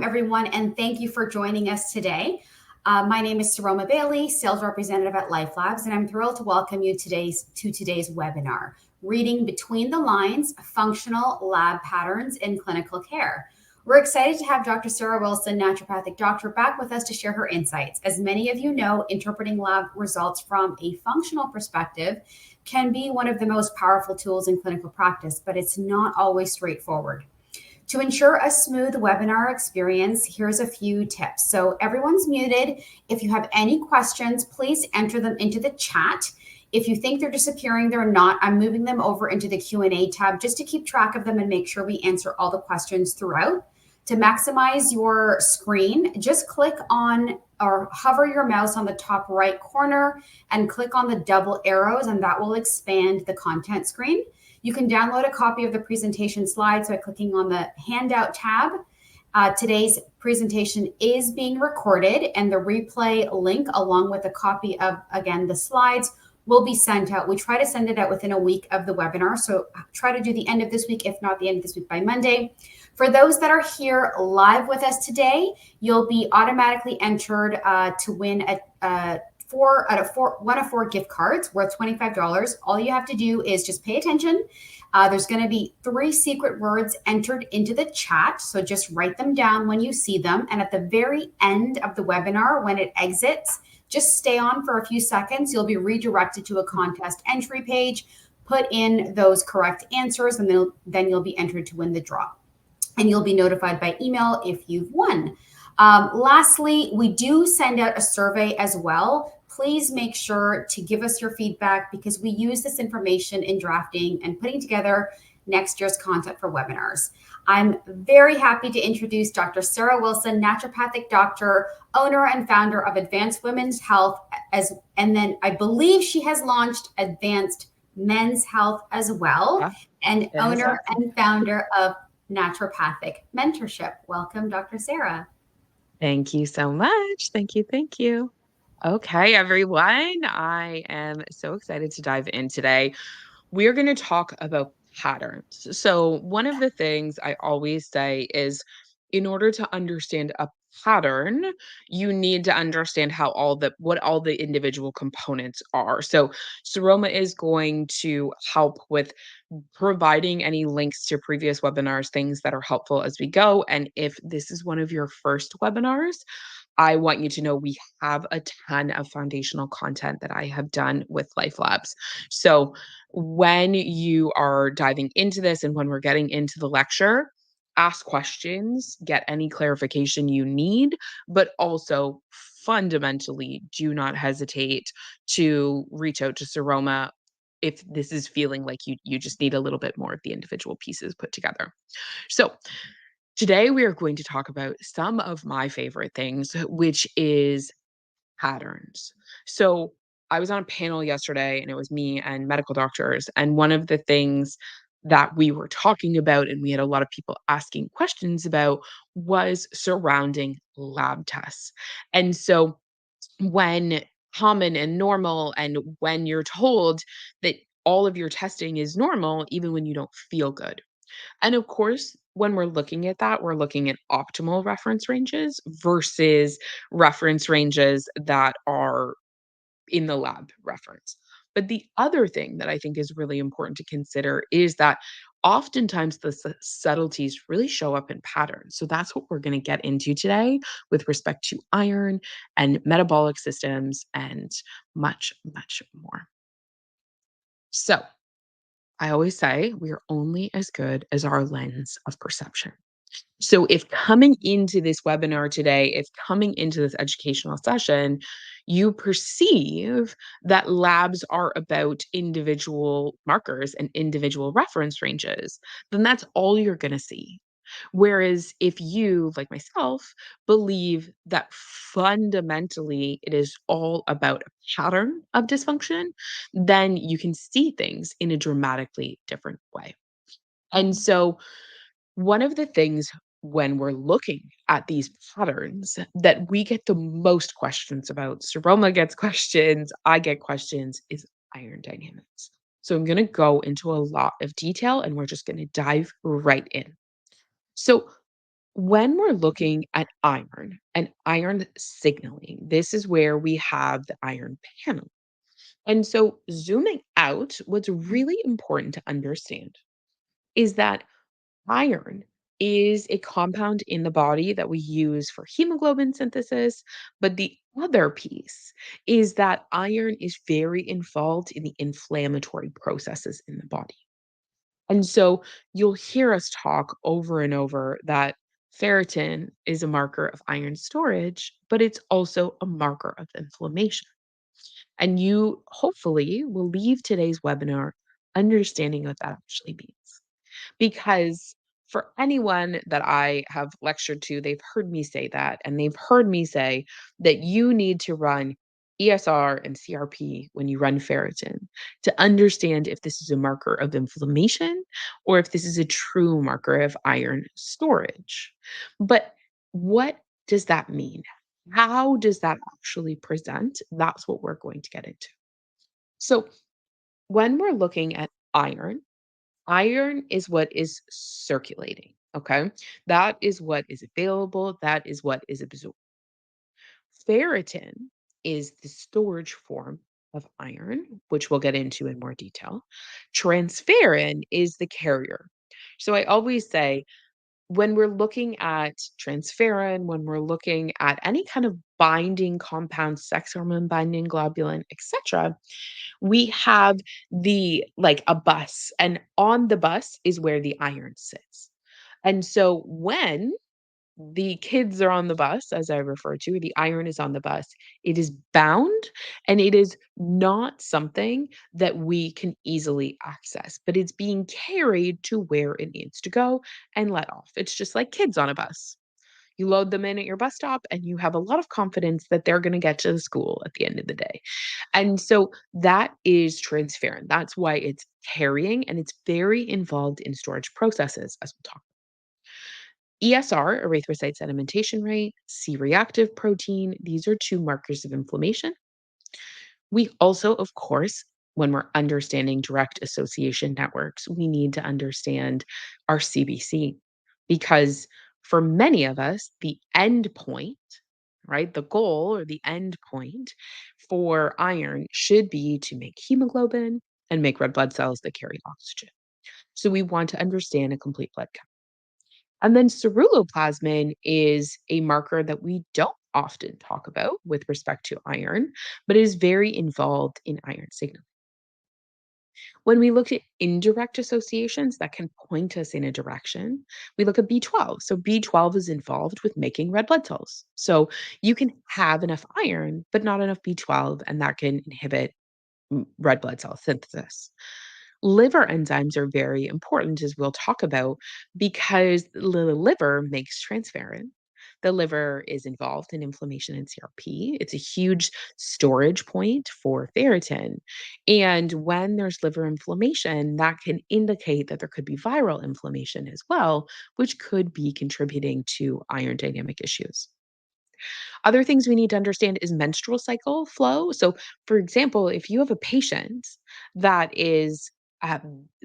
Everyone, and thank you for joining us today. My name is Saroma Bailey, sales representative at Life Labs, and I'm thrilled to welcome you to today's webinar, Reading Between the Lines, Functional Lab Patterns in Clinical Care. We're excited to have Dr. Sarah Wilson, naturopathic doctor, back with us to share her insights. As many of you know, interpreting lab results from a functional perspective can be one of the most powerful tools in clinical practice, but it's not always straightforward. To ensure a smooth webinar experience, here's a few tips. So everyone's muted. If you have any questions, please enter them into the chat. If you think they're disappearing, they're not. I'm moving them over into the Q&A tab just to keep track of them and make sure we answer all the questions throughout. To maximize your screen, just click on or hover your mouse on the top right corner and click on the double arrows, and that will expand the content screen. You can download a copy of the presentation slides by clicking on the handout tab. Today's presentation is being recorded, and the replay link, along with a copy of, again, the slides, will be sent out. We try to send it out within a week of the webinar, so try to do the end of this week, if not the end of this week by Monday. For those that are here live with us today, you'll be automatically entered to win one of four gift cards worth $25. All you have to do is just pay attention. There's going to be 3 secret words entered into the chat, so just write them down when you see them. And at the very end of the webinar, when it exits, just stay on for a few seconds. You'll be redirected to a contest entry page. Put in those correct answers, and then you'll be entered to win the draw. And you'll be notified by email if you've won. Lastly, we do send out a survey as well. Please make sure to give us your feedback because we use this information in drafting and putting together next year's content for webinars. I'm very happy to introduce Dr. Sarah Wilson, naturopathic doctor, owner and founder of Advanced Women's Health, and then I believe she has launched Advanced Men's Health as well, and owner and founder of Naturopathic Mentorship. Welcome, Dr. Sarah. Thank you so much. Thank you. Thank you. Okay, everyone. I am so excited to dive in today. We're going to talk about patterns. So, one of the things I always say is in order to understand a pattern, you need to understand what all the individual components are. So, Saroma is going to help with providing any links to previous webinars, things that are helpful as we go. And if this is one of your first webinars, I want you to know we have a ton of foundational content that I have done with Life Labs. So when you are diving into this and when we're getting into the lecture, ask questions, get any clarification you need, but also fundamentally do not hesitate to reach out to Saroma if this is feeling like you just need a little bit more of the individual pieces put together. So today we are going to talk about some of my favorite things, which is patterns. So I was on a panel yesterday and it was me and medical doctors. And one of the things that we were talking about and we had a lot of people asking questions about was surrounding lab tests. And so when common and normal and when you're told that all of your testing is normal, even when you don't feel good. And of course, when we're looking at that, we're looking at optimal reference ranges versus reference ranges that are in the lab reference. But the other thing that I think is really important to consider is that oftentimes the subtleties really show up in patterns. So that's what we're going to get into today with respect to iron and metabolic systems and much, much more. So I always say we are only as good as our lens of perception. So if coming into this webinar today, if coming into this educational session, you perceive that labs are about individual markers and individual reference ranges, then that's all you're going to see. Whereas if you, like myself, believe that fundamentally it is all about a pattern of dysfunction, then you can see things in a dramatically different way. And so one of the things when we're looking at these patterns that we get the most questions about, Saroma gets questions, I get questions, is iron dynamics. So I'm going to go into a lot of detail and we're just going to dive right in. So When we're looking at iron and iron signaling, this is where we have the iron panel. And so, zooming out, what's really important to understand is that iron is a compound in the body that we use for hemoglobin synthesis. But the other piece is that iron is very involved in the inflammatory processes in the body. And so you'll hear us talk over and over that ferritin is a marker of iron storage, but it's also a marker of inflammation. And you hopefully will leave today's webinar understanding what that actually means. Because for anyone that I have lectured to, they've heard me say that, and they've heard me say that you need to run ESR and CRP when you run ferritin to understand if this is a marker of inflammation or if this is a true marker of iron storage. But what does that mean? How does that actually present? That's what we're going to get into. So, when we're looking at iron is what is circulating, okay? That is what is available, that is what is absorbed. Ferritin is the storage form of iron, which we'll get into in more detail. Transferrin is the carrier. So I always say when we're looking at transferrin, when we're looking at any kind of binding compound, sex hormone binding globulin, etc., we have the like a bus, and on the bus is where the iron sits. And so when the kids are on the bus, as I refer to, the iron is on the bus. It is bound and it is not something that we can easily access, but it's being carried to where it needs to go and let off. It's just like kids on a bus. You load them in at your bus stop and you have a lot of confidence that they're going to get to the school at the end of the day. And so that is transferrin. That's why it's carrying and it's very involved in storage processes, as we'll talk. ESR, erythrocyte sedimentation rate, C reactive protein, these are two markers of inflammation. We also, of course, when we're understanding direct association networks, we need to understand our CBC because for many of us, the end point, right, the goal or the end point for iron should be to make hemoglobin and make red blood cells that carry oxygen. So we want to understand a complete blood count. And then ceruloplasmin is a marker that we don't often talk about with respect to iron, but is very involved in iron signaling. When we look at indirect associations that can point us in a direction, we look at B12. So B12 is involved with making red blood cells. So you can have enough iron, but not enough B12, and that can inhibit red blood cell synthesis. Liver enzymes are very important, as we'll talk about, because the liver makes transferrin. The liver is involved in inflammation and CRP. It's a huge storage point for ferritin. And when there's liver inflammation, that can indicate that there could be viral inflammation as well, which could be contributing to iron dynamic issues. Other things we need to understand is menstrual cycle flow. So, for example, if you have a patient that is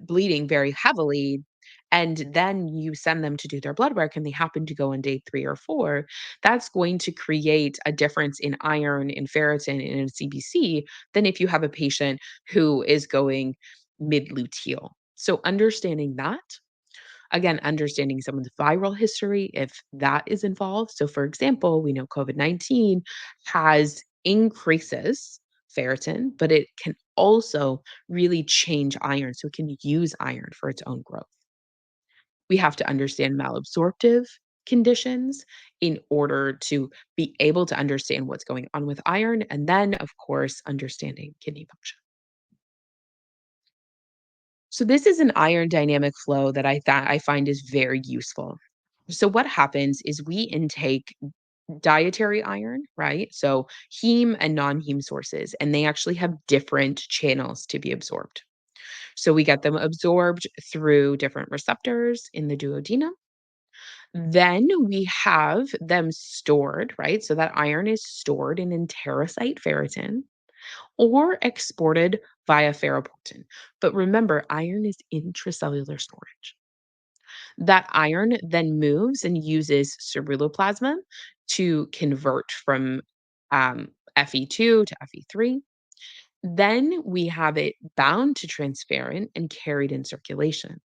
bleeding very heavily, and then you send them to do their blood work and they happen to go on day 3 or 4, that's going to create a difference in iron, in ferritin, and in CBC than if you have a patient who is going mid luteal. So, understanding that. Again, understanding some of the viral history, if that is involved. So, for example, we know COVID-19 has increases ferritin, but it can also really change iron. So, it can use iron for its own growth. We have to understand malabsorptive conditions in order to be able to understand what's going on with iron. And then, of course, understanding kidney function. So this is an iron dynamic flow that I find is very useful. So what happens is we intake dietary iron, right? So heme and non-heme sources, and they actually have different channels to be absorbed. So we get them absorbed through different receptors in the duodenum. Then we have them stored, right? So that iron is stored in enterocyte ferritin or exported via ferroportin. But remember, iron is intracellular storage. That iron then moves and uses ceruloplasmin to convert from Fe2 to Fe3. Then we have it bound to transferrin and carried in circulation.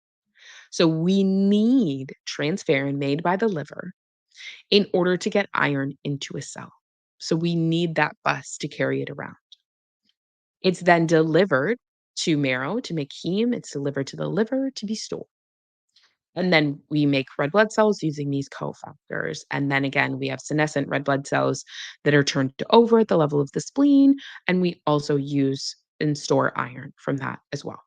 So we need transferrin made by the liver in order to get iron into a cell. So we need that bus to carry it around. It's then delivered to marrow to make heme. It's delivered to the liver to be stored. And then we make red blood cells using these cofactors. And then again, we have senescent red blood cells that are turned over at the level of the spleen. And we also use and store iron from that as well.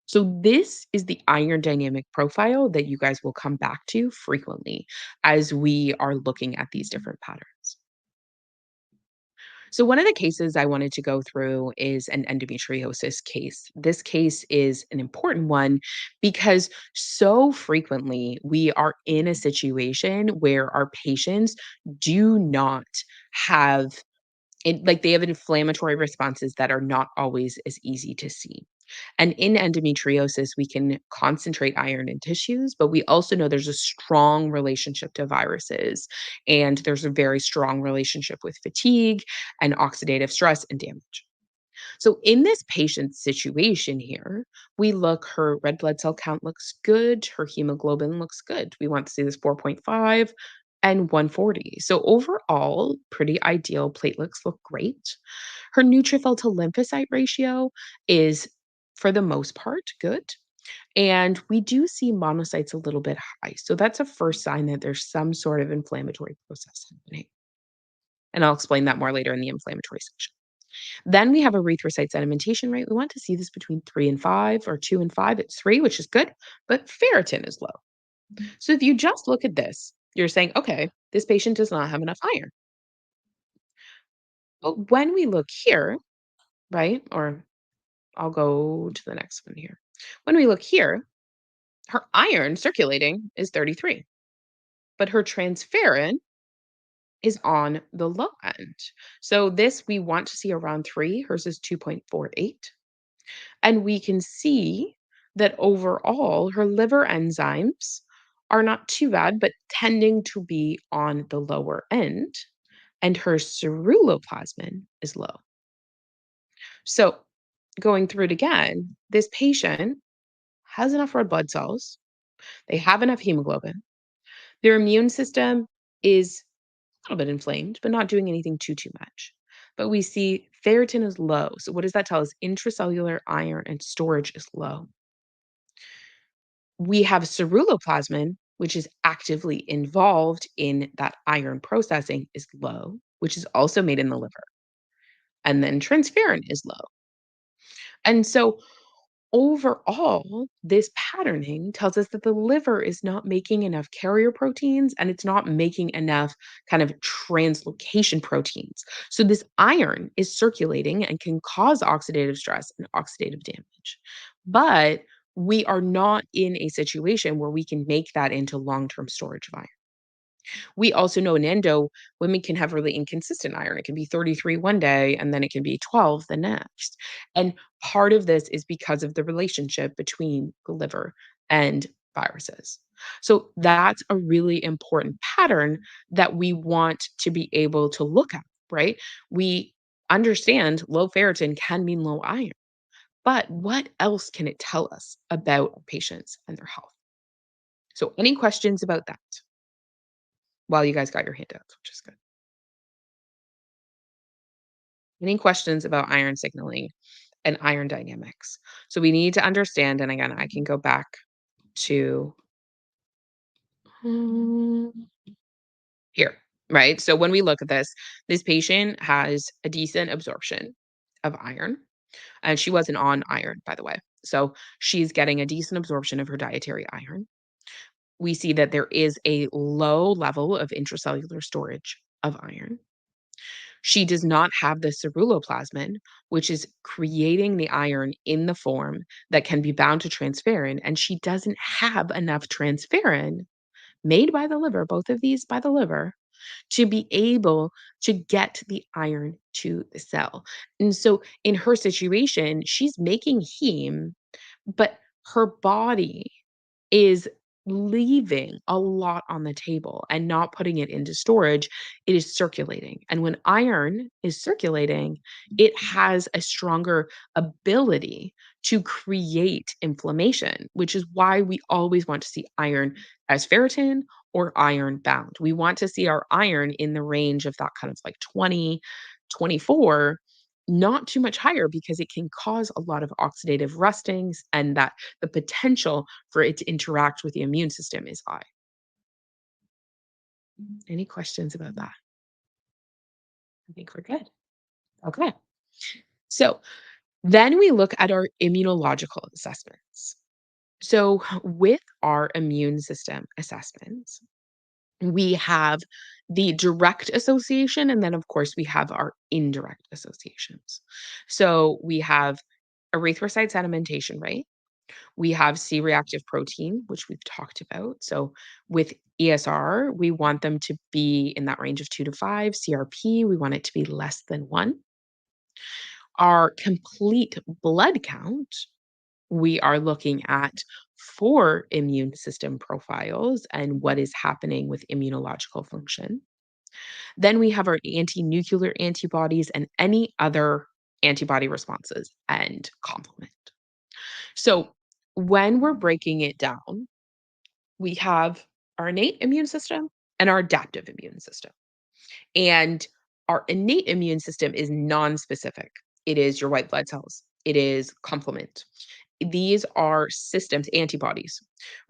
So, this is the iron dynamic profile that you guys will come back to frequently as we are looking at these different patterns. So, one of the cases I wanted to go through is an endometriosis case. This case is an important one because so frequently we are in a situation where our patients do not have like they have inflammatory responses that are not always as easy to see. And in endometriosis, we can concentrate iron in tissues, but we also know there's a strong relationship to viruses. And there's a very strong relationship with fatigue and oxidative stress and damage. So, in this patient's situation here, we look, her red blood cell count looks good, her hemoglobin looks good. We want to see this 4.5 and 140. So, overall, pretty ideal. Platelets look great. Her neutrophil to lymphocyte ratio is, for the most part, good. And we do see monocytes a little bit high. So, that's a first sign that there's some sort of inflammatory process happening. And I'll explain that more later in the inflammatory section. Then we have erythrocyte sedimentation rate. We want to see this between 3 and 5 or 2 and 5. It's 3, which is good, but ferritin is low. So if you just look at this, you're saying, okay, this patient does not have enough iron. But when we look here, right, or I'll go to the next one here. When we look here, her iron circulating is 33, but her transferrin is on the low end. So this we want to see around 3, hers is 2.48. And we can see that overall, her liver enzymes are not too bad, but tending to be on the lower end. And her ceruloplasmin is low. So, going through it again, this patient has enough red blood cells, they have enough hemoglobin, their immune system is a little bit inflamed, but not doing anything too much. But we see ferritin is low. So, what does that tell us? Intracellular iron and storage is low. We have ceruloplasmin, which is actively involved in that iron processing, is low, which is also made in the liver. And then transferrin is low. And so overall, this patterning tells us that the liver is not making enough carrier proteins and it's not making enough kind of translocation proteins. So, this iron is circulating and can cause oxidative stress and oxidative damage. But we are not in a situation where we can make that into long term storage of iron. We also know in endo, women can have really inconsistent iron. It can be 33 one day and then it can be 12 the next. And part of this is because of the relationship between the liver and viruses. So that's a really important pattern that we want to be able to look at, right? We understand low ferritin can mean low iron, but what else can it tell us about our patients and their health? So, any questions about that while you guys got your handouts, which is good? Any questions about iron signaling and iron dynamics? So we need to understand, and again, I can go back to mm, here, right? So when we look at this patient has a decent absorption of iron, and she wasn't on iron, by the way. So she's getting a decent absorption of her dietary iron. We see that there is a low level of intracellular storage of iron. She does not have the ceruloplasmin, which is creating the iron in the form that can be bound to transferrin, and she doesn't have enough transferrin made by the liver, both of these by the liver, to be able to get the iron to the cell. And so in her situation, she's making heme, but her body is leaving a lot on the table and not putting it into storage, it is circulating. And when iron is circulating, it has a stronger ability to create inflammation, which is why we always want to see iron as ferritin or iron bound. We want to see our iron in the range of that kind of like 20, 24, not too much higher because it can cause a lot of oxidative rustings and that the potential for it to interact with the immune system is high. Any questions about that? I think we're good. Okay. So then we look at our immunological assessments. So with our immune system assessments, we have the direct association, and then of course we have our indirect associations. So we have erythrocyte sedimentation rate. We have C reactive protein, which we've talked about. So with ESR, we want them to be in that range of 2 to 5. CRP, we want it to be less than 1. Our complete blood count, we are looking at 4 immune system profiles and what is happening with immunological function. Then we have our anti-nuclear antibodies and any other antibody responses and complement. So when we're breaking it down, we have our innate immune system and our adaptive immune system. And our innate immune system is non-specific. It is your white blood cells. It is complement. These are systems, antibodies,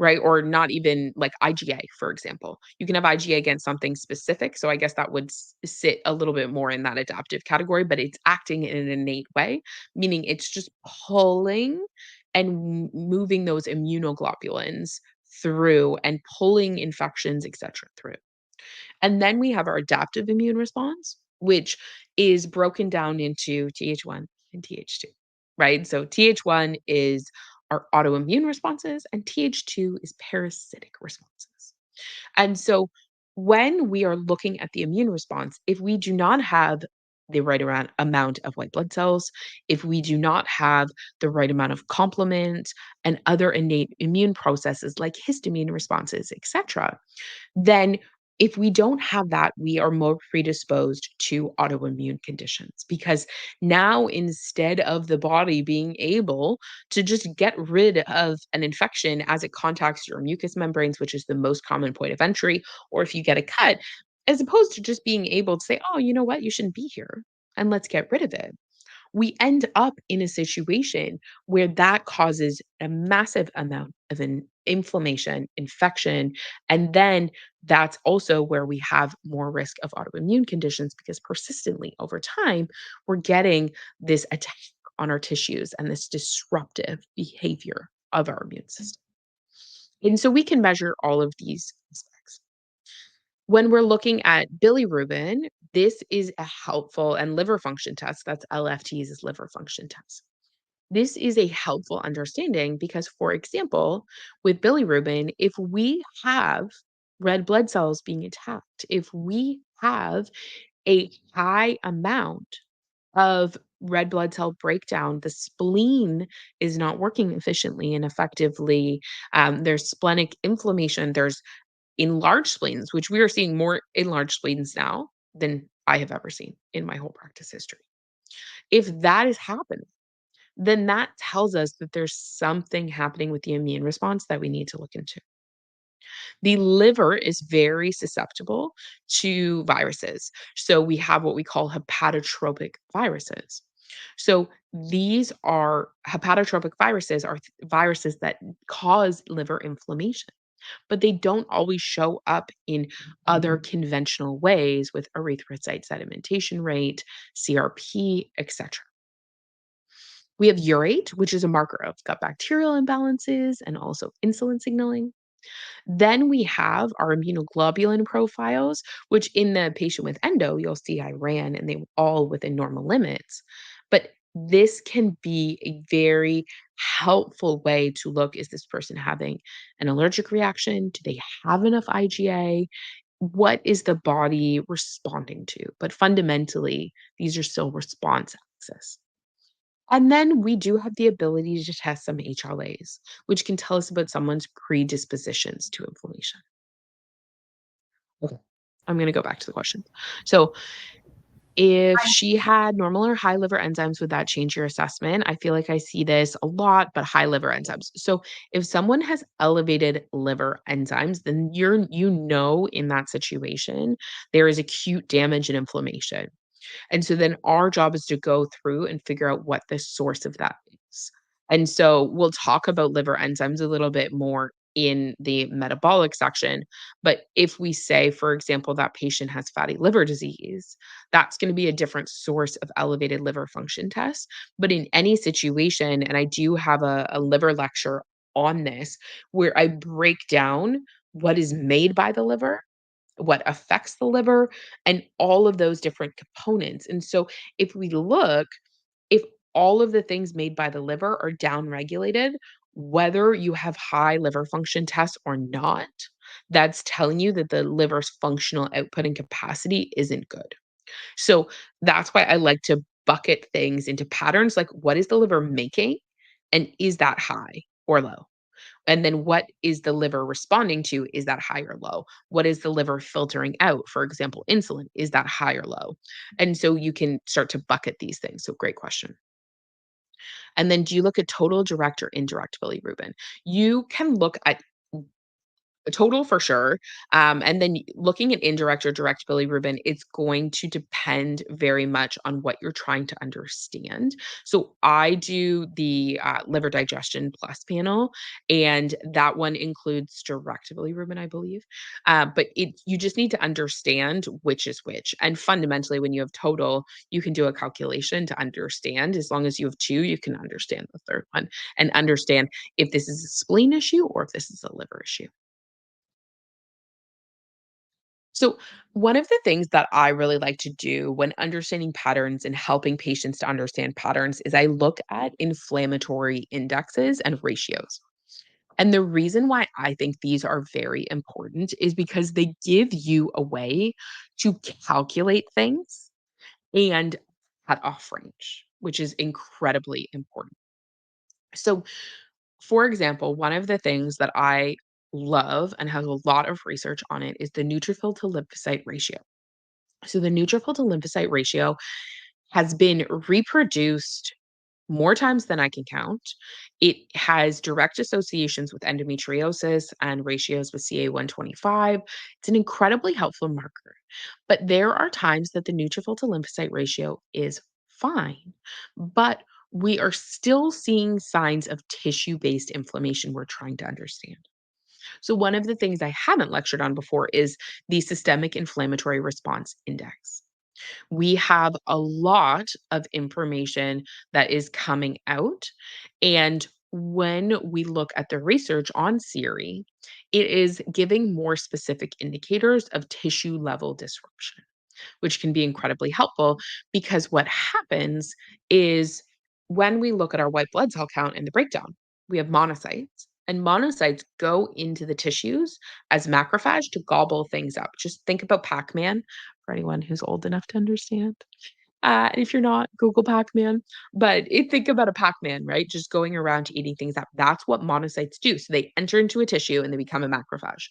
right? Or not even like IgA, for example. You can have IgA against something specific. So I guess that would sit a little bit more in that adaptive category, but it's acting in an innate way, meaning it's just pulling and moving those immunoglobulins through and pulling infections, et cetera, through. And then we have our adaptive immune response, which is broken down into Th1 and Th2, right? So Th1 is our autoimmune responses, and Th2 is parasitic responses. And so when we are looking at the immune response, if we do not have the right amount of white blood cells, if we do not have the right amount of complement and other innate immune processes like histamine responses, etc., then if we don't have that, we are more predisposed to autoimmune conditions because now instead of the body being able to just get rid of an infection as it contacts your mucous membranes, which is the most common point of entry, or if you get a cut, as opposed to just being able to say, oh, you know what, you shouldn't be here and let's get rid of it, we end up in a situation where that causes a massive amount of an inflammation, infection, and then that's also where we have more risk of autoimmune conditions because persistently over time, we're getting this attack on our tissues and this disruptive behavior of our immune system. And so we can measure all of these aspects. When we're looking at bilirubin, this is a helpful and liver function test. That's LFTs is liver function test. This is a helpful understanding because, for example, with bilirubin, if we have red blood cells being attacked, if we have a high amount of red blood cell breakdown, the spleen is not working efficiently and effectively. There's splenic inflammation. There's enlarged spleens, which we are seeing more enlarged spleens now than I have ever seen in my whole practice history. If that is happening, then that tells us that there's something happening with the immune response that we need to look into. The liver is very susceptible to viruses. So we have what we call hepatotropic viruses. So these are hepatotropic viruses are viruses that cause liver inflammation, but they don't always show up in other conventional ways with erythrocyte sedimentation rate, CRP, etc. We have urate, which is a marker of gut bacterial imbalances and also insulin signaling. Then we have our immunoglobulin profiles, which in the patient with endo, you'll see I ran and they were all within normal limits. But this can be a very helpful way to look, is this person having an allergic reaction? Do they have enough IgA? What is the body responding to? But fundamentally, these are still response axis. And then we do have the ability to test some HLAs, which can tell us about someone's predispositions to inflammation. Okay. I'm going to go back to the question. So, if she had normal or high liver enzymes, would that change your assessment? I feel like I see this a lot, but high liver enzymes. So, if someone has elevated liver enzymes, then in that situation, there is acute damage and inflammation. And so then our job is to go through and figure out what the source of that is. And so we'll talk about liver enzymes a little bit more in the metabolic section. But if we say, for example, that patient has fatty liver disease, that's going to be a different source of elevated liver function test. But in any situation, and I do have a liver lecture on this where I break down what is made by the liver, what affects the liver, and all of those different components. And so if we look, if all of the things made by the liver are downregulated, whether you have high liver function tests or not, that's telling you that the liver's functional output and capacity isn't good. So that's why I like to bucket things into patterns like what is the liver making? And is that high or low? And then what is the liver responding to? Is that high or low? What is the liver filtering out? For example, insulin, is that high or low? And so you can start to bucket these things. So great question. And then do you look at total, direct, or indirect bilirubin? You can look at a total for sure. And then looking at indirect or direct bilirubin, it's going to depend very much on what you're trying to understand. So I do the liver digestion plus panel, and that one includes direct bilirubin, I believe. But you just need to understand which is which. And fundamentally, when you have total, you can do a calculation to understand. As long as you have two, you can understand the third one and understand if this is a spleen issue or if this is a liver issue. So, one of the things that I really like to do when understanding patterns and helping patients to understand patterns is I look at inflammatory indexes and ratios. And the reason why I think these are very important is because they give you a way to calculate things and cut off range, which is incredibly important. So, for example, one of the things that I love and has a lot of research on it is the neutrophil to lymphocyte ratio. So the neutrophil to lymphocyte ratio has been reproduced more times than I can count. It has direct associations with endometriosis and ratios with CA-125. It's an incredibly helpful marker. But there are times that the neutrophil to lymphocyte ratio is fine, but we are still seeing signs of tissue-based inflammation we're trying to understand. So one of the things I haven't lectured on before is the systemic inflammatory response index. We have a lot of information that is coming out. And when we look at the research on Siri, it is giving more specific indicators of tissue level disruption, which can be incredibly helpful because what happens is when we look at our white blood cell count in the breakdown, we have monocytes, and monocytes go into the tissues as macrophage to gobble things up. Just think about Pac Man for anyone who's old enough to understand. If you're not, Google Pac-Man. But think about a Pac-Man, right? Just going around eating things up. That's what monocytes do. So they enter into a tissue and they become a macrophage.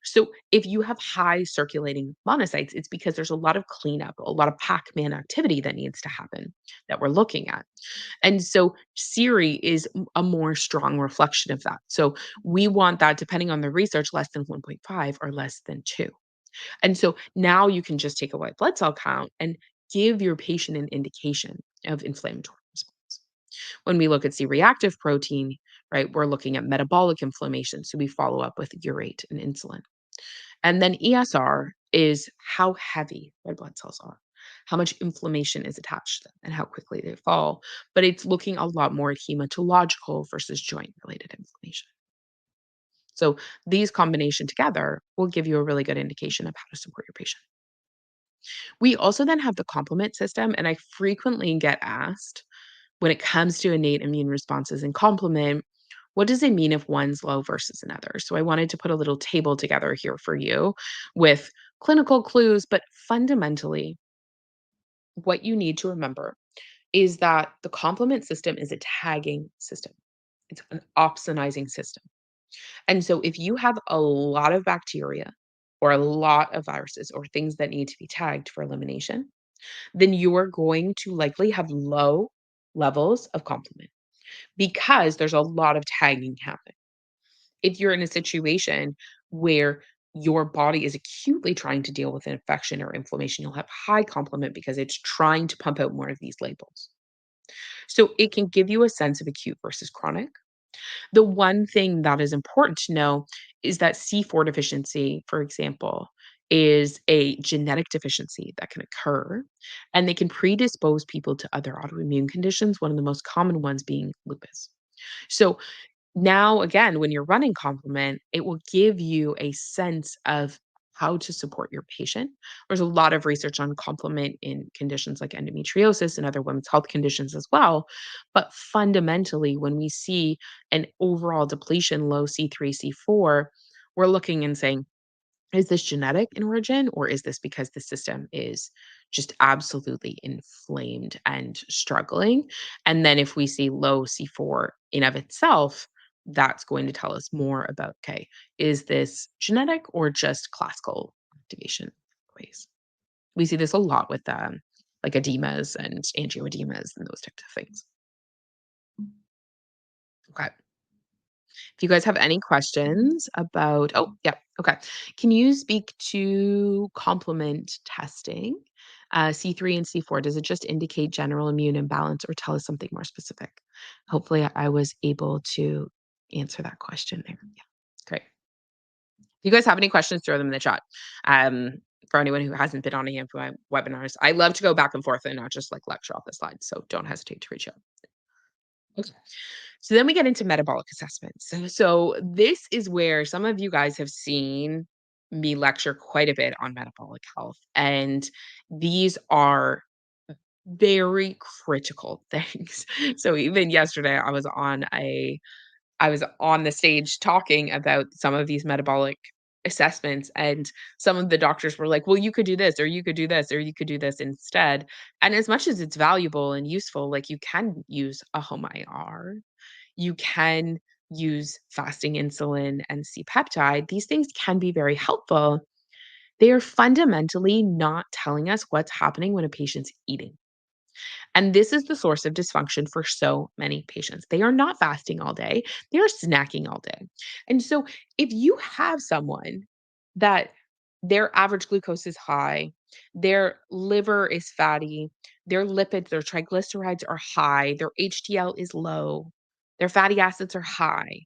So if you have high circulating monocytes, it's because there's a lot of cleanup, a lot of Pac-Man activity that needs to happen that we're looking at. And so Siri is a more strong reflection of that. So we want that, depending on the research, less than 1.5 or less than 2. And so now you can just take a white blood cell count and give your patient an indication of inflammatory response. When we look at C-reactive protein, right, we're looking at metabolic inflammation. So we follow up with urate and insulin. And then ESR is how heavy red blood cells are, how much inflammation is attached to them, and how quickly they fall. But it's looking a lot more at hematological versus joint related inflammation. So these combination together will give you a really good indication of how to support your patient. We also then have the complement system, and I frequently get asked when it comes to innate immune responses and complement, what does it mean if one's low versus another? So I wanted to put a little table together here for you with clinical clues, but fundamentally, what you need to remember is that the complement system is a tagging system. It's an opsonizing system. And so if you have a lot of bacteria or a lot of viruses or things that need to be tagged for elimination, then you are going to likely have low levels of complement because there's a lot of tagging happening. If you're in a situation where your body is acutely trying to deal with an infection or inflammation, you'll have high complement because it's trying to pump out more of these labels. So it can give you a sense of acute versus chronic. The one thing that is important to know is that C4 deficiency, for example, is a genetic deficiency that can occur and they can predispose people to other autoimmune conditions, one of the most common ones being lupus. So now, again, when you're running complement, it will give you a sense of how to support your patient. There's a lot of research on complement in conditions like endometriosis and other women's health conditions as well. But fundamentally, when we see an overall depletion, low C3, C4, we're looking and saying, is this genetic in origin, or is this because the system is just absolutely inflamed and struggling? And then if we see low C4 in of itself, that's going to tell us more about, okay, is this genetic or just classical activation ways? We see this a lot with like edemas and angioedemas and those types of things. Okay. If you guys have any questions about yeah, okay. Can you speak to complement testing? C3 and C4, does it just indicate general immune imbalance or tell us something more specific? Hopefully, I was able to answer that question there. Yeah, great. If you guys have any questions, throw them in the chat. Um, for anyone who hasn't been on any of my webinars, I love to go back and forth and not just like lecture off the slides. So don't hesitate to reach out. Okay. So then we get into metabolic assessments. So this is where some of you guys have seen me lecture quite a bit on metabolic health. And these are very critical things. So even yesterday I was on the stage talking about some of these metabolic assessments, and some of the doctors were like, well, you could do this, or you could do this, or you could do this instead. And as much as it's valuable and useful, like you can use a home IR, you can use fasting insulin and C peptide. These things can be very helpful. They are fundamentally not telling us what's happening when a patient's eating. And this is the source of dysfunction for so many patients. They are not fasting all day, they are snacking all day. And so, if you have someone that their average glucose is high, their liver is fatty, their lipids, their triglycerides are high, their HDL is low, their fatty acids are high,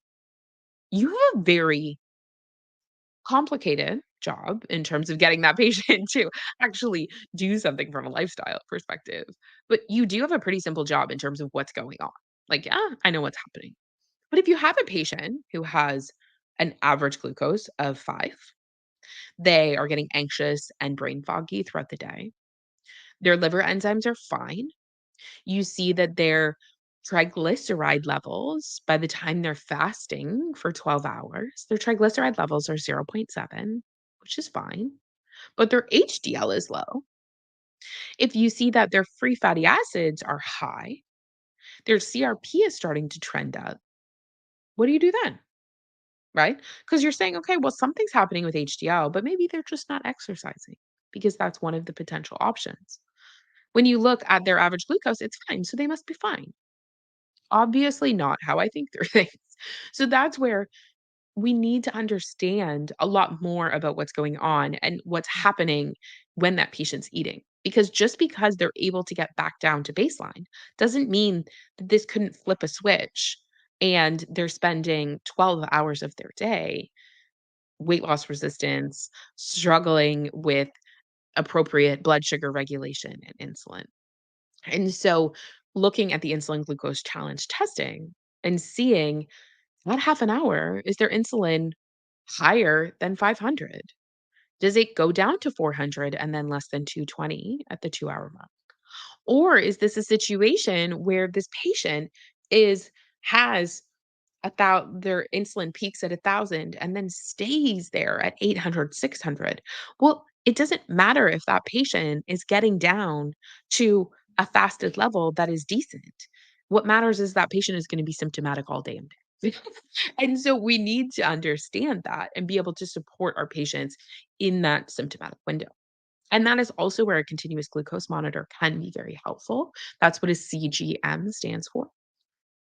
you have a very complicated job in terms of getting that patient to actually do something from a lifestyle perspective. But you do have a pretty simple job in terms of what's going on. Like, yeah, I know what's happening. But if you have a patient who has an average glucose of 5, they are getting anxious and brain foggy throughout the day. Their liver enzymes are fine. You see that their triglyceride levels, by the time they're fasting for 12 hours, their triglyceride levels are zero point 0.7, which is fine, but their HDL is low. If you see that their free fatty acids are high, their CRP is starting to trend up, what do you do then? Right? Because you're saying, okay, well, something's happening with HDL, but maybe they're just not exercising because that's one of the potential options. When you look at their average glucose, it's fine. So they must be fine. Obviously not how I think through things. So that's where we need to understand a lot more about what's going on and what's happening when that patient's eating. Because just because they're able to get back down to baseline doesn't mean that this couldn't flip a switch and they're spending 12 hours of their day weight loss resistance, struggling with appropriate blood sugar regulation and insulin. And so looking at the insulin glucose challenge testing and seeing that half an hour, is their insulin higher than 500? Does it go down to 400 and then less than 220 at the 2-hour mark? Or is this a situation where this patient is has their insulin peaks at 1,000 and then stays there at 800, 600? Well, it doesn't matter if that patient is getting down to a fasted level that is decent. What matters is that patient is going to be symptomatic all damn day. And so we need to understand that and be able to support our patients in that symptomatic window. And that is also where a continuous glucose monitor can be very helpful. That's what a CGM stands for.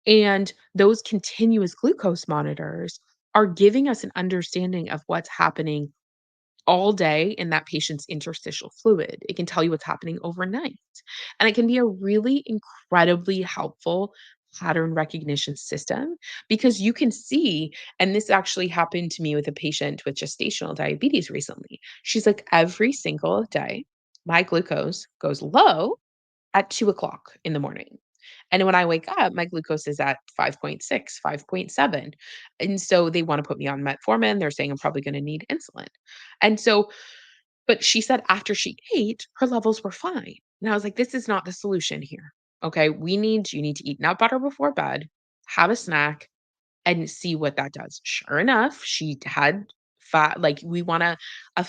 And those continuous glucose monitors are giving us an understanding of what's happening all day in that patient's interstitial fluid. It can tell you what's happening overnight. And it can be a really incredibly helpful pattern recognition system because you can see, and this actually happened to me with a patient with gestational diabetes recently. She's like, every single day, my glucose goes low at 2 o'clock in the morning. And when I wake up, my glucose is at 5.6, 5.7. And so they want to put me on metformin. They're saying I'm probably going to need insulin. And so, but she said after she ate, her levels were fine. And I was like, this is not the solution here. Okay. You need to eat nut butter before bed, have a snack, and see what that does. Sure enough, she had fat, like we want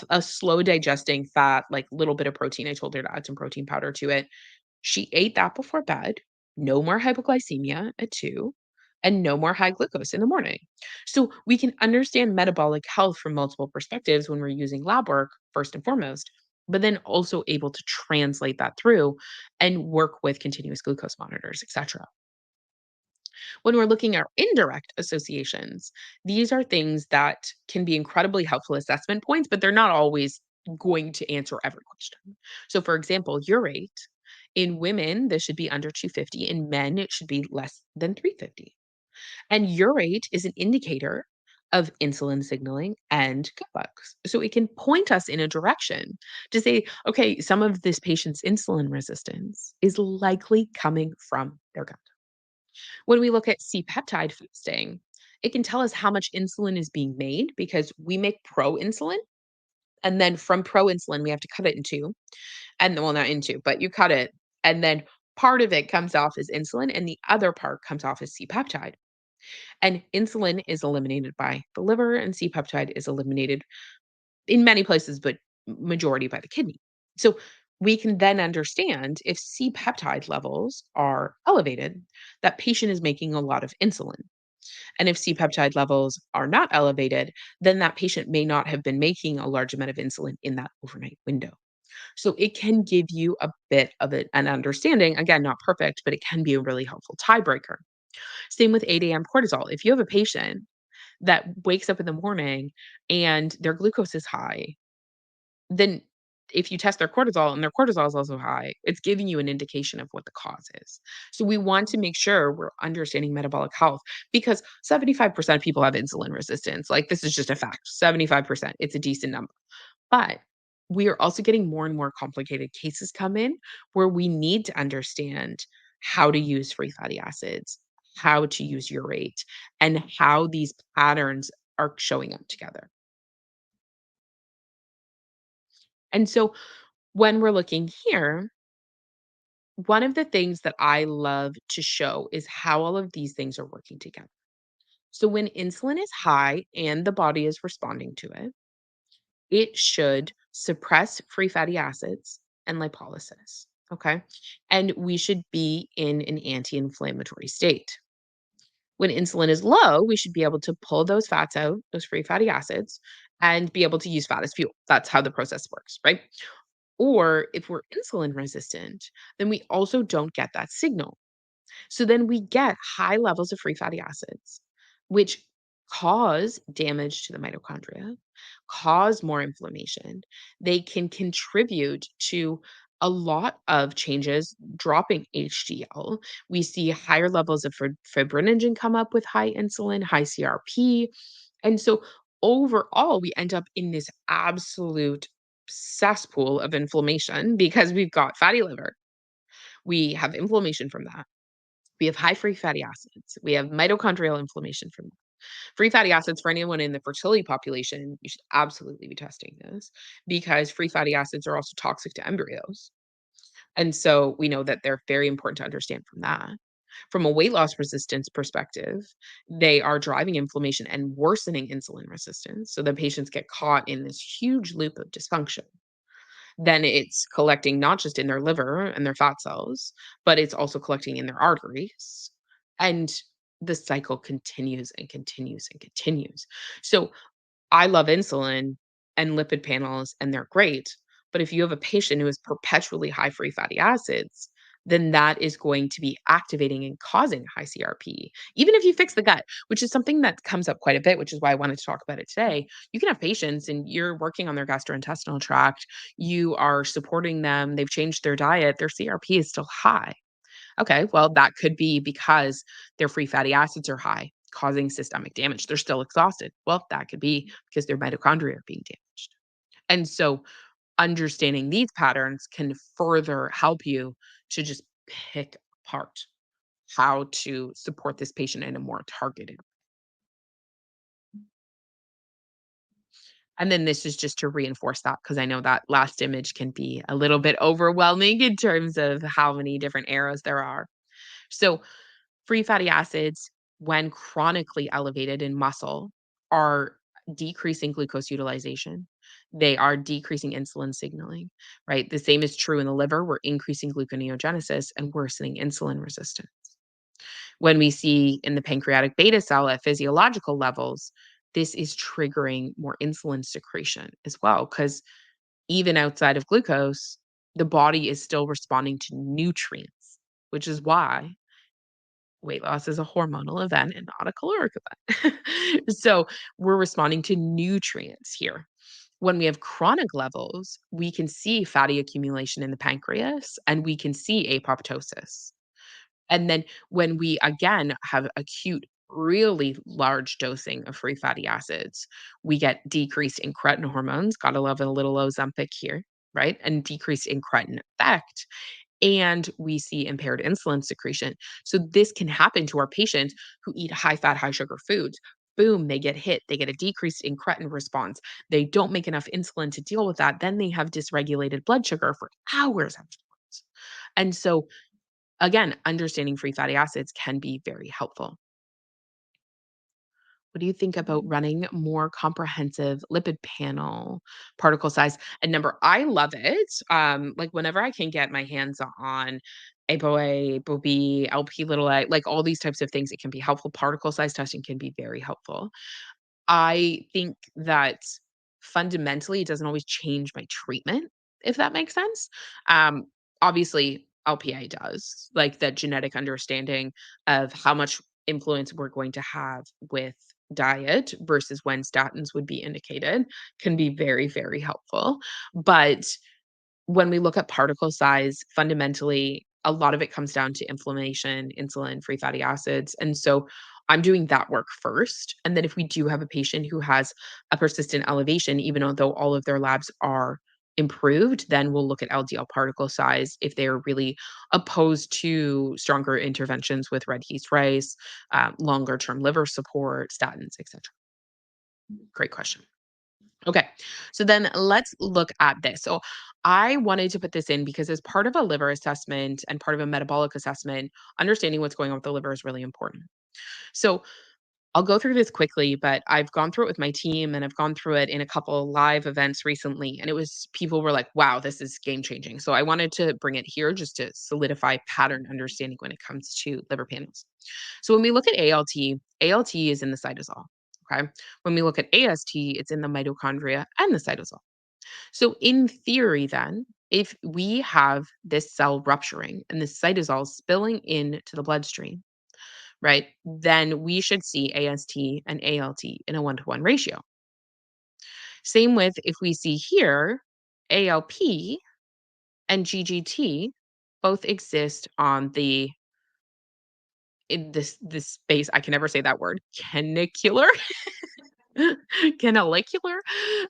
a slow digesting fat, like little bit of protein. I told her to add some protein powder to it. She ate that before bed, no more hypoglycemia at 2, and no more high glucose in the morning. So we can understand metabolic health from multiple perspectives when we're using lab work, first and foremost, but then also able to translate that through and work with continuous glucose monitors, etc. When we're looking at indirect associations, these are things that can be incredibly helpful assessment points, but they're not always going to answer every question. So, for example, urate in women, this should be under 250. In men, it should be less than 350. And urate is an indicator of insulin signaling and gut bugs. So it can point us in a direction to say, okay, some of this patient's insulin resistance is likely coming from their gut. When we look at C-peptide fasting, it can tell us how much insulin is being made because we make proinsulin. And then from proinsulin, we have to cut it in two. And well, not in two, but you cut it. And then part of it comes off as insulin, and the other part comes off as C-peptide. And insulin is eliminated by the liver, and C-peptide is eliminated in many places, but majority by the kidney. So we can then understand if C-peptide levels are elevated, that patient is making a lot of insulin. And if C-peptide levels are not elevated, then that patient may not have been making a large amount of insulin in that overnight window. So it can give you a bit of an understanding. Again, not perfect, but it can be a really helpful tiebreaker. Same with 8 a.m. cortisol. If you have a patient that wakes up in the morning and their glucose is high, then if you test their cortisol and their cortisol is also high, it's giving you an indication of what the cause is. So we want to make sure we're understanding metabolic health because 75% of people have insulin resistance. Like this is just a fact. 75%. It's a decent number. But we are also getting more and more complicated cases come in where we need to understand how to use free fatty acids, how to use urate, and how these patterns are showing up together. And so when we're looking here, one of the things that I love to show is how all of these things are working together. So when insulin is high and the body is responding to it, it should suppress free fatty acids and lipolysis. Okay. And we should be in an anti inflammatory state. When insulin is low, we should be able to pull those fats out, those free fatty acids, and be able to use fat as fuel. That's how the process works, right? Or if we're insulin resistant, then we also don't get that signal. So then we get high levels of free fatty acids, which cause damage to the mitochondria, cause more inflammation. They can contribute to a lot of changes, dropping HDL. We see higher levels of fibrinogen come up with high insulin, high CRP. And so overall, we end up in this absolute cesspool of inflammation because we've got fatty liver. We have inflammation from that. We have high free fatty acids. We have mitochondrial inflammation from that. Free fatty acids for anyone in the fertility population, you should absolutely be testing this because free fatty acids are also toxic to embryos. And so we know that they're very important to understand from that. From a weight loss resistance perspective, they are driving inflammation and worsening insulin resistance. So the patients get caught in this huge loop of dysfunction. then it's collecting not just in their liver and their fat cells, but it's also collecting in their arteries. And the cycle continues and continues and continues. So I love insulin and lipid panels, and they're great. But if you have a patient who is perpetually high free fatty acids, then that is going to be activating and causing high CRP, even if you fix the gut, which is something that comes up quite a bit, which is why I wanted to talk about it today. You can have patients and you're working on their gastrointestinal tract, you are supporting them, they've changed their diet, their CRP is still high. Okay, well, that could be because their free fatty acids are high, causing systemic damage. They're still exhausted. Well, that could be because their mitochondria are being damaged. And so, understanding these patterns can further help you to just pick apart how to support this patient in a more targeted. And then this is just to reinforce that because I know that last image can be a little bit overwhelming in terms of how many different arrows there are. So, free fatty acids, when chronically elevated in muscle, are decreasing glucose utilization. They are decreasing insulin signaling, right? The same is true in the liver. We're increasing gluconeogenesis and worsening insulin resistance. When we see in the pancreatic beta cell at physiological levels, this is triggering more insulin secretion as well, because even outside of glucose, the body is still responding to nutrients, which is why weight loss is a hormonal event and not a caloric event. So we're responding to nutrients here. When we have chronic levels, we can see fatty accumulation in the pancreas and we can see apoptosis. And then when we again have acute, really large dosing of free fatty acids, we get decreased incretin hormones. Gotta love a little Ozempic here, right? And decreased incretin effect, and we see impaired insulin secretion. So this can happen to our patients who eat high fat, high sugar foods. Boom, they get hit. They get a decreased incretin response. They don't make enough insulin to deal with that. Then they have dysregulated blood sugar for hours afterwards. And so, again, understanding free fatty acids can be very helpful. What do you think about running more comprehensive lipid panel, particle size, and number? I love it. Like whenever I can get my hands on ApoA, ApoB, LP little a, like all these types of things, it can be helpful. Particle size testing can be very helpful. I think that fundamentally, it doesn't always change my treatment, if that makes sense. Um, Obviously, LPA does, like that genetic understanding of how much influence we're going to have with diet versus when statins would be indicated can be very, very helpful. But when we look at particle size, fundamentally, a lot of it comes down to inflammation, insulin, free fatty acids. And so I'm doing that work first. And then if we do have a patient who has a persistent elevation, even though all of their labs are improved, then we'll look at LDL particle size if they are really opposed to stronger interventions with red yeast rice, longer term liver support, statins, etc. Great question. Okay. So then let's look at this. So I wanted to put this in because as part of a liver assessment and part of a metabolic assessment, understanding what's going on with the liver is really important. So I'll go through this quickly, but I've gone through it with my team and I've gone through it in a couple live events recently. And it was people were like, wow, this is game changing. So I wanted to bring it here just to solidify pattern understanding when it comes to liver panels. So when we look at ALT, ALT is in the cytosol. Okay. When we look at AST, it's in the mitochondria and the cytosol. So, in theory, then, if we have this cell rupturing and the cytosol spilling into the bloodstream, right, then we should see AST and ALT in a 1-to-1 ratio. Same with if we see here, ALP and GGT both exist on the in this space. I can never say that word. Canicular. Canalicular.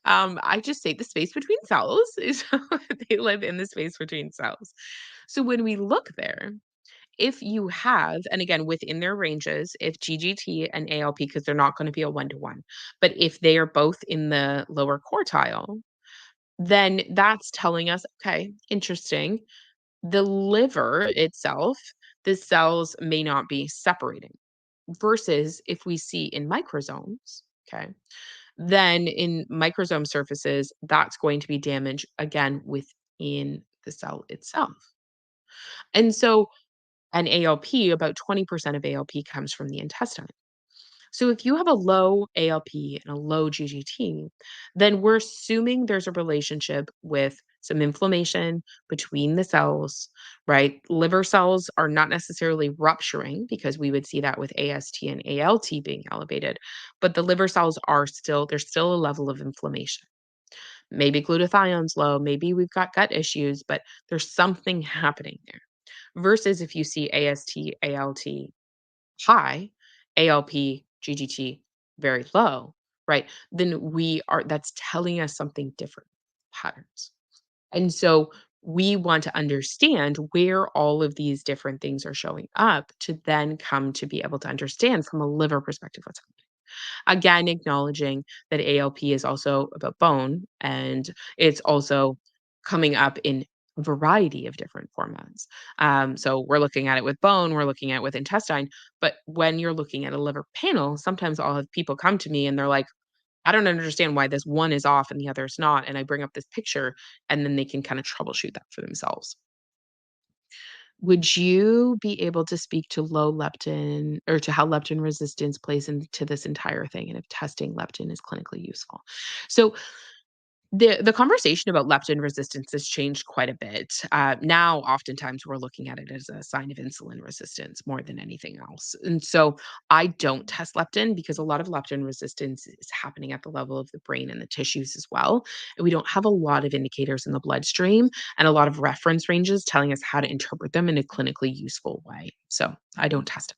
I just say the space between cells is they live in the space between cells. So when we look there, if you have, and again, within their ranges, if GGT and ALP, because they're not going to be a 1-to-1, but if they are both in the lower quartile, then that's telling us, okay, interesting. The liver itself, the cells may not be separating versus if we see in microsomes, okay, then in microsome surfaces, that's going to be damage again with in the cell itself. And so an ALP, about 20% of ALP comes from the intestine. So if you have a low ALP and a low GGT, then we're assuming there's a relationship with some inflammation between the cells, right? Liver cells are not necessarily rupturing because we would see that with AST and ALT being elevated, but the liver cells are still, there's still a level of inflammation. Maybe glutathione's low, maybe we've got gut issues, but there's something happening there. Versus if you see AST, ALT high, ALP, GGT very low, right? Then we are that's telling us something different patterns. And so we want to understand where all of these different things are showing up to then come to be able to understand from a liver perspective what's happening. Again, acknowledging that ALP is also about bone and it's also coming up in a variety of different formats. So we're looking at it with bone, we're looking at it with intestine, but when you're looking at a liver panel, sometimes I'll have people come to me and they're like, I don't understand why this one is off and the other is not. And I bring up this picture and then they can kind of troubleshoot that for themselves. Would you be able to speak to low leptin or to how leptin resistance plays into this entire thing and if testing leptin is clinically useful? So the conversation about leptin resistance has changed quite a bit. Now, oftentimes, we're looking at it as a sign of insulin resistance more than anything else. And so, I don't test leptin because a lot of leptin resistance is happening at the level of the brain and the tissues as well. And we don't have a lot of indicators in the bloodstream and a lot of reference ranges telling us how to interpret them in a clinically useful way. So, I don't test it.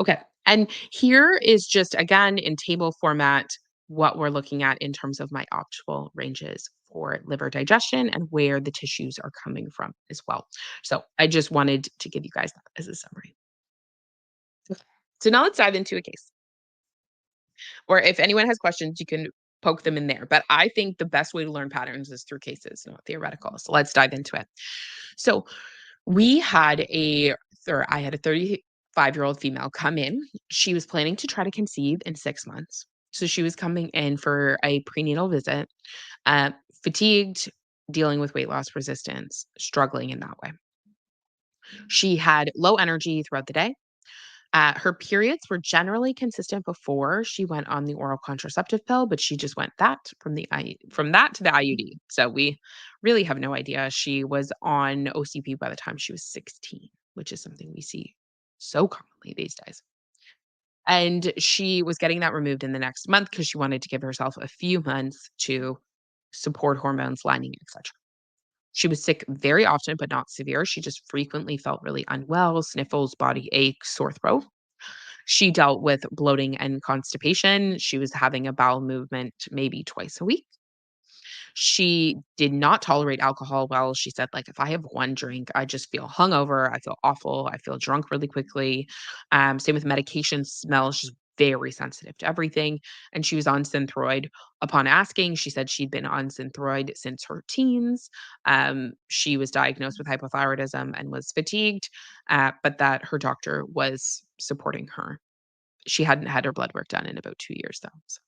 Okay. And here is just again in table format what we're looking at in terms of my optimal ranges for liver digestion and where the tissues are coming from as well. So I just wanted to give you guys that as a summary. Okay. So now let's dive into a case. Or if anyone has questions, you can poke them in there. But I think the best way to learn patterns is through cases, not theoretical. So let's dive into it. So we had a or I had a 35-year-old female come in. She was planning to try to conceive in 6 months. So she was coming in for a prenatal visit, uh, fatigued, dealing with weight loss resistance, struggling in that way. She had low energy throughout the day. Her periods were generally consistent before she went on the oral contraceptive pill, but she just went that from from that to the IUD. So we really have no idea. She was on OCP by the time she was 16, which is something we see so commonly these days. And she was getting that removed in the next month because she wanted to give herself a few months to support hormones, lining, etc. She was sick very often, but not severe. She just frequently felt really unwell, sniffles, body ache, sore throat. She dealt with bloating and constipation. She was having a bowel movement maybe twice a week. She did not tolerate alcohol well. She said, like, if I have one drink, I just feel hungover. I feel awful. I feel drunk really quickly. Same with medication, smells, she's very sensitive to everything. And she was on Synthroid. Upon asking, she said she'd been on Synthroid since her teens. She was diagnosed with hypothyroidism and was fatigued, but that her doctor was supporting her. She hadn't had her blood work done in about 2 years, though. So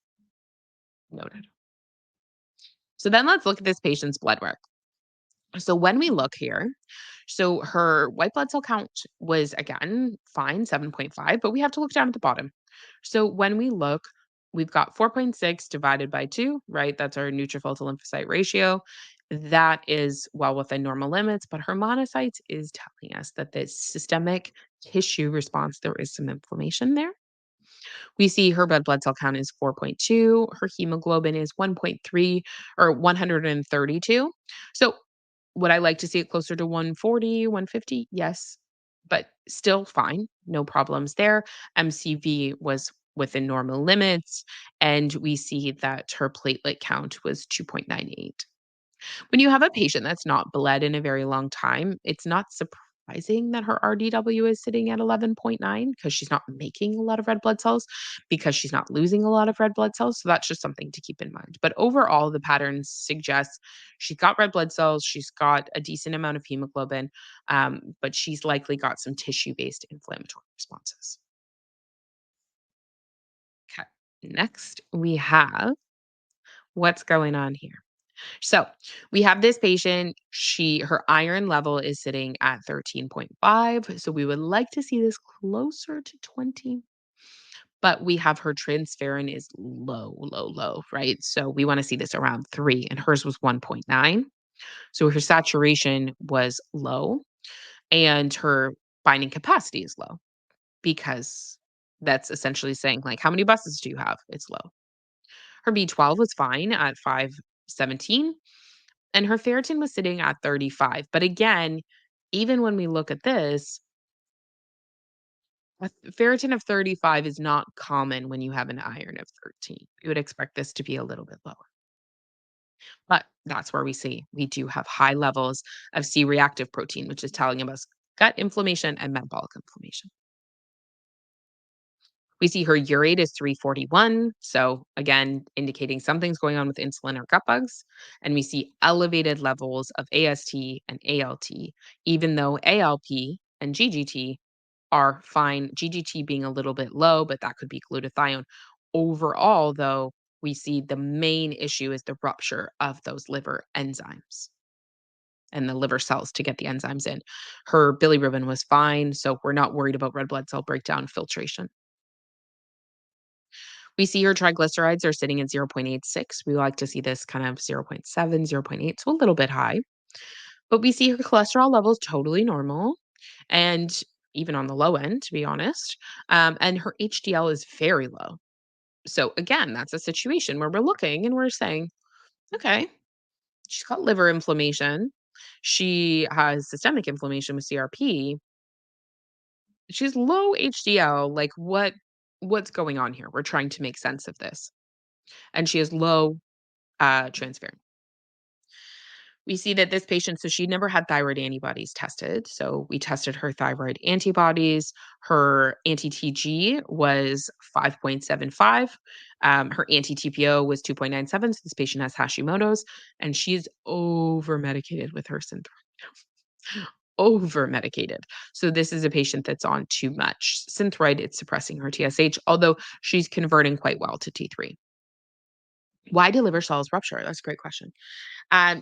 noted. So then let's look at this patient's blood work. So when we look here, so her white blood cell count was again fine, 7.5, but we have to look down at the bottom. So when we look, we've got 4.6 divided by 2, right? That's our neutrophil to lymphocyte ratio. That is well within normal limits, but her monocytes is telling us that the systemic tissue response, there is some inflammation there. We see her red blood cell count is 4.2, her hemoglobin is 1.3 or 132. So would I like to see it closer to 140, 150? Yes, but still fine. No problems there. MCV was within normal limits, and we see that her platelet count was 2.98. When you have a patient that's not bled in a very long time, it's not surprising that her RDW is sitting at 11.9 because she's not making a lot of red blood cells, because she's not losing a lot of red blood cells. So that's just something to keep in mind. But overall, the patterns suggest she's got red blood cells, she's got a decent amount of hemoglobin, but she's likely got some tissue based inflammatory responses. Okay. Next, we have what's going on here. So we have this patient, her iron level is sitting at 13.5. So we would like to see this closer to 20. But we have her transferrin is low, low, low, right? So we want to see this around 3, and hers was 1.9. So her saturation was low, and her binding capacity is low because that's essentially saying, like, how many buses do you have? It's low. Her B12 was fine at 517, and her ferritin was sitting at 35. But again, even when we look at this, a ferritin of 35 is not common when you have an iron of 13. You would expect this to be a little bit lower. But that's where we do have high levels of C-reactive protein, which is telling us gut inflammation and metabolic inflammation. We see her urate is 341. So again, indicating something's going on with insulin or gut bugs. And we see elevated levels of AST and ALT, even though ALP and GGT are fine. GGT being a little bit low, but that could be glutathione. Overall, though, we see the main issue is the rupture of those liver enzymes and the liver cells to get the enzymes in. Her bilirubin was fine, so we're not worried about red blood cell breakdown filtration. We see her triglycerides are sitting at 0.86. We like to see this kind of 0.7, 0.8, so a little bit high. But we see her cholesterol levels totally normal and even on the low end, to be honest. And her HDL is very low. So again, that's a situation where we're looking and we're saying, okay, she's got liver inflammation. She has systemic inflammation with CRP. She's low HDL. Like what's going on here? We're trying to make sense of this. And she has low transferrin. We see that this patient, so she never had thyroid antibodies tested. So we tested her thyroid antibodies. Her anti-TG was 5.75. Her anti-TPO was 2.97. So this patient has Hashimoto's, and she's over medicated with her Synthroid. Over medicated. So this is a patient that's on too much Synthroid. It's suppressing her TSH, although she's converting quite well to T3. Why do liver cells rupture? That's a great question.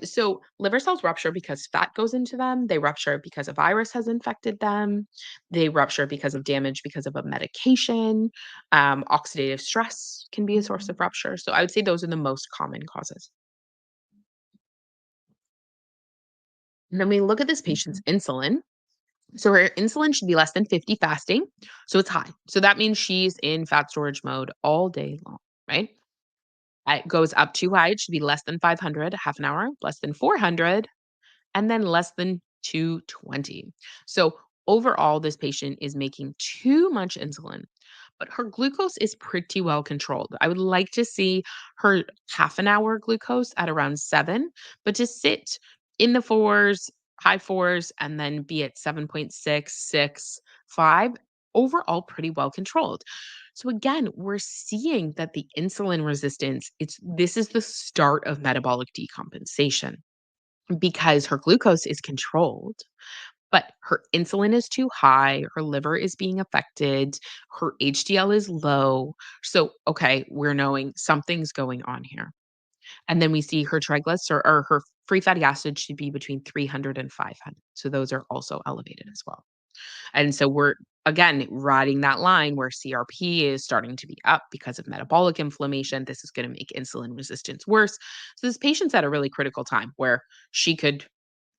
So liver cells rupture because fat goes into them. They rupture because a virus has infected them. They rupture because of damage because of a medication. Oxidative stress can be a source of rupture. So I would say those are the most common causes. And then we look at this patient's insulin. So her insulin should be less than 50 fasting. So it's high. So that means she's in fat storage mode all day long, right? It goes up too high. It should be less than 500, half an hour, less than 400, and then less than 220. So overall, this patient is making too much insulin, but her glucose is pretty well controlled. I would like to see her half an hour glucose at around 7, but to sit in the fours, high fours, and then be at 7.6, 6, 5, overall pretty well controlled. So again, we're seeing that the insulin resistance, this is the start of metabolic decompensation because her glucose is controlled, but her insulin is too high, her liver is being affected, her HDL is low. So, okay, we're knowing something's going on here. And then we see her triglycerides or her free fatty acids should be between 300 and 500. So those are also elevated as well. And so we're again riding that line where CRP is starting to be up because of metabolic inflammation. This is going to make insulin resistance worse. So this patient's at a really critical time where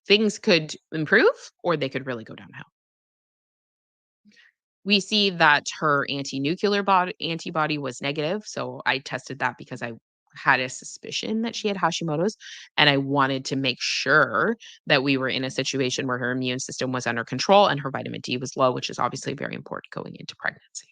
things could improve or they could really go downhill. We see that her antibody was negative. So I tested that because I had a suspicion that she had Hashimoto's and I wanted to make sure that we were in a situation where her immune system was under control and her vitamin D was low, which is obviously very important going into pregnancy.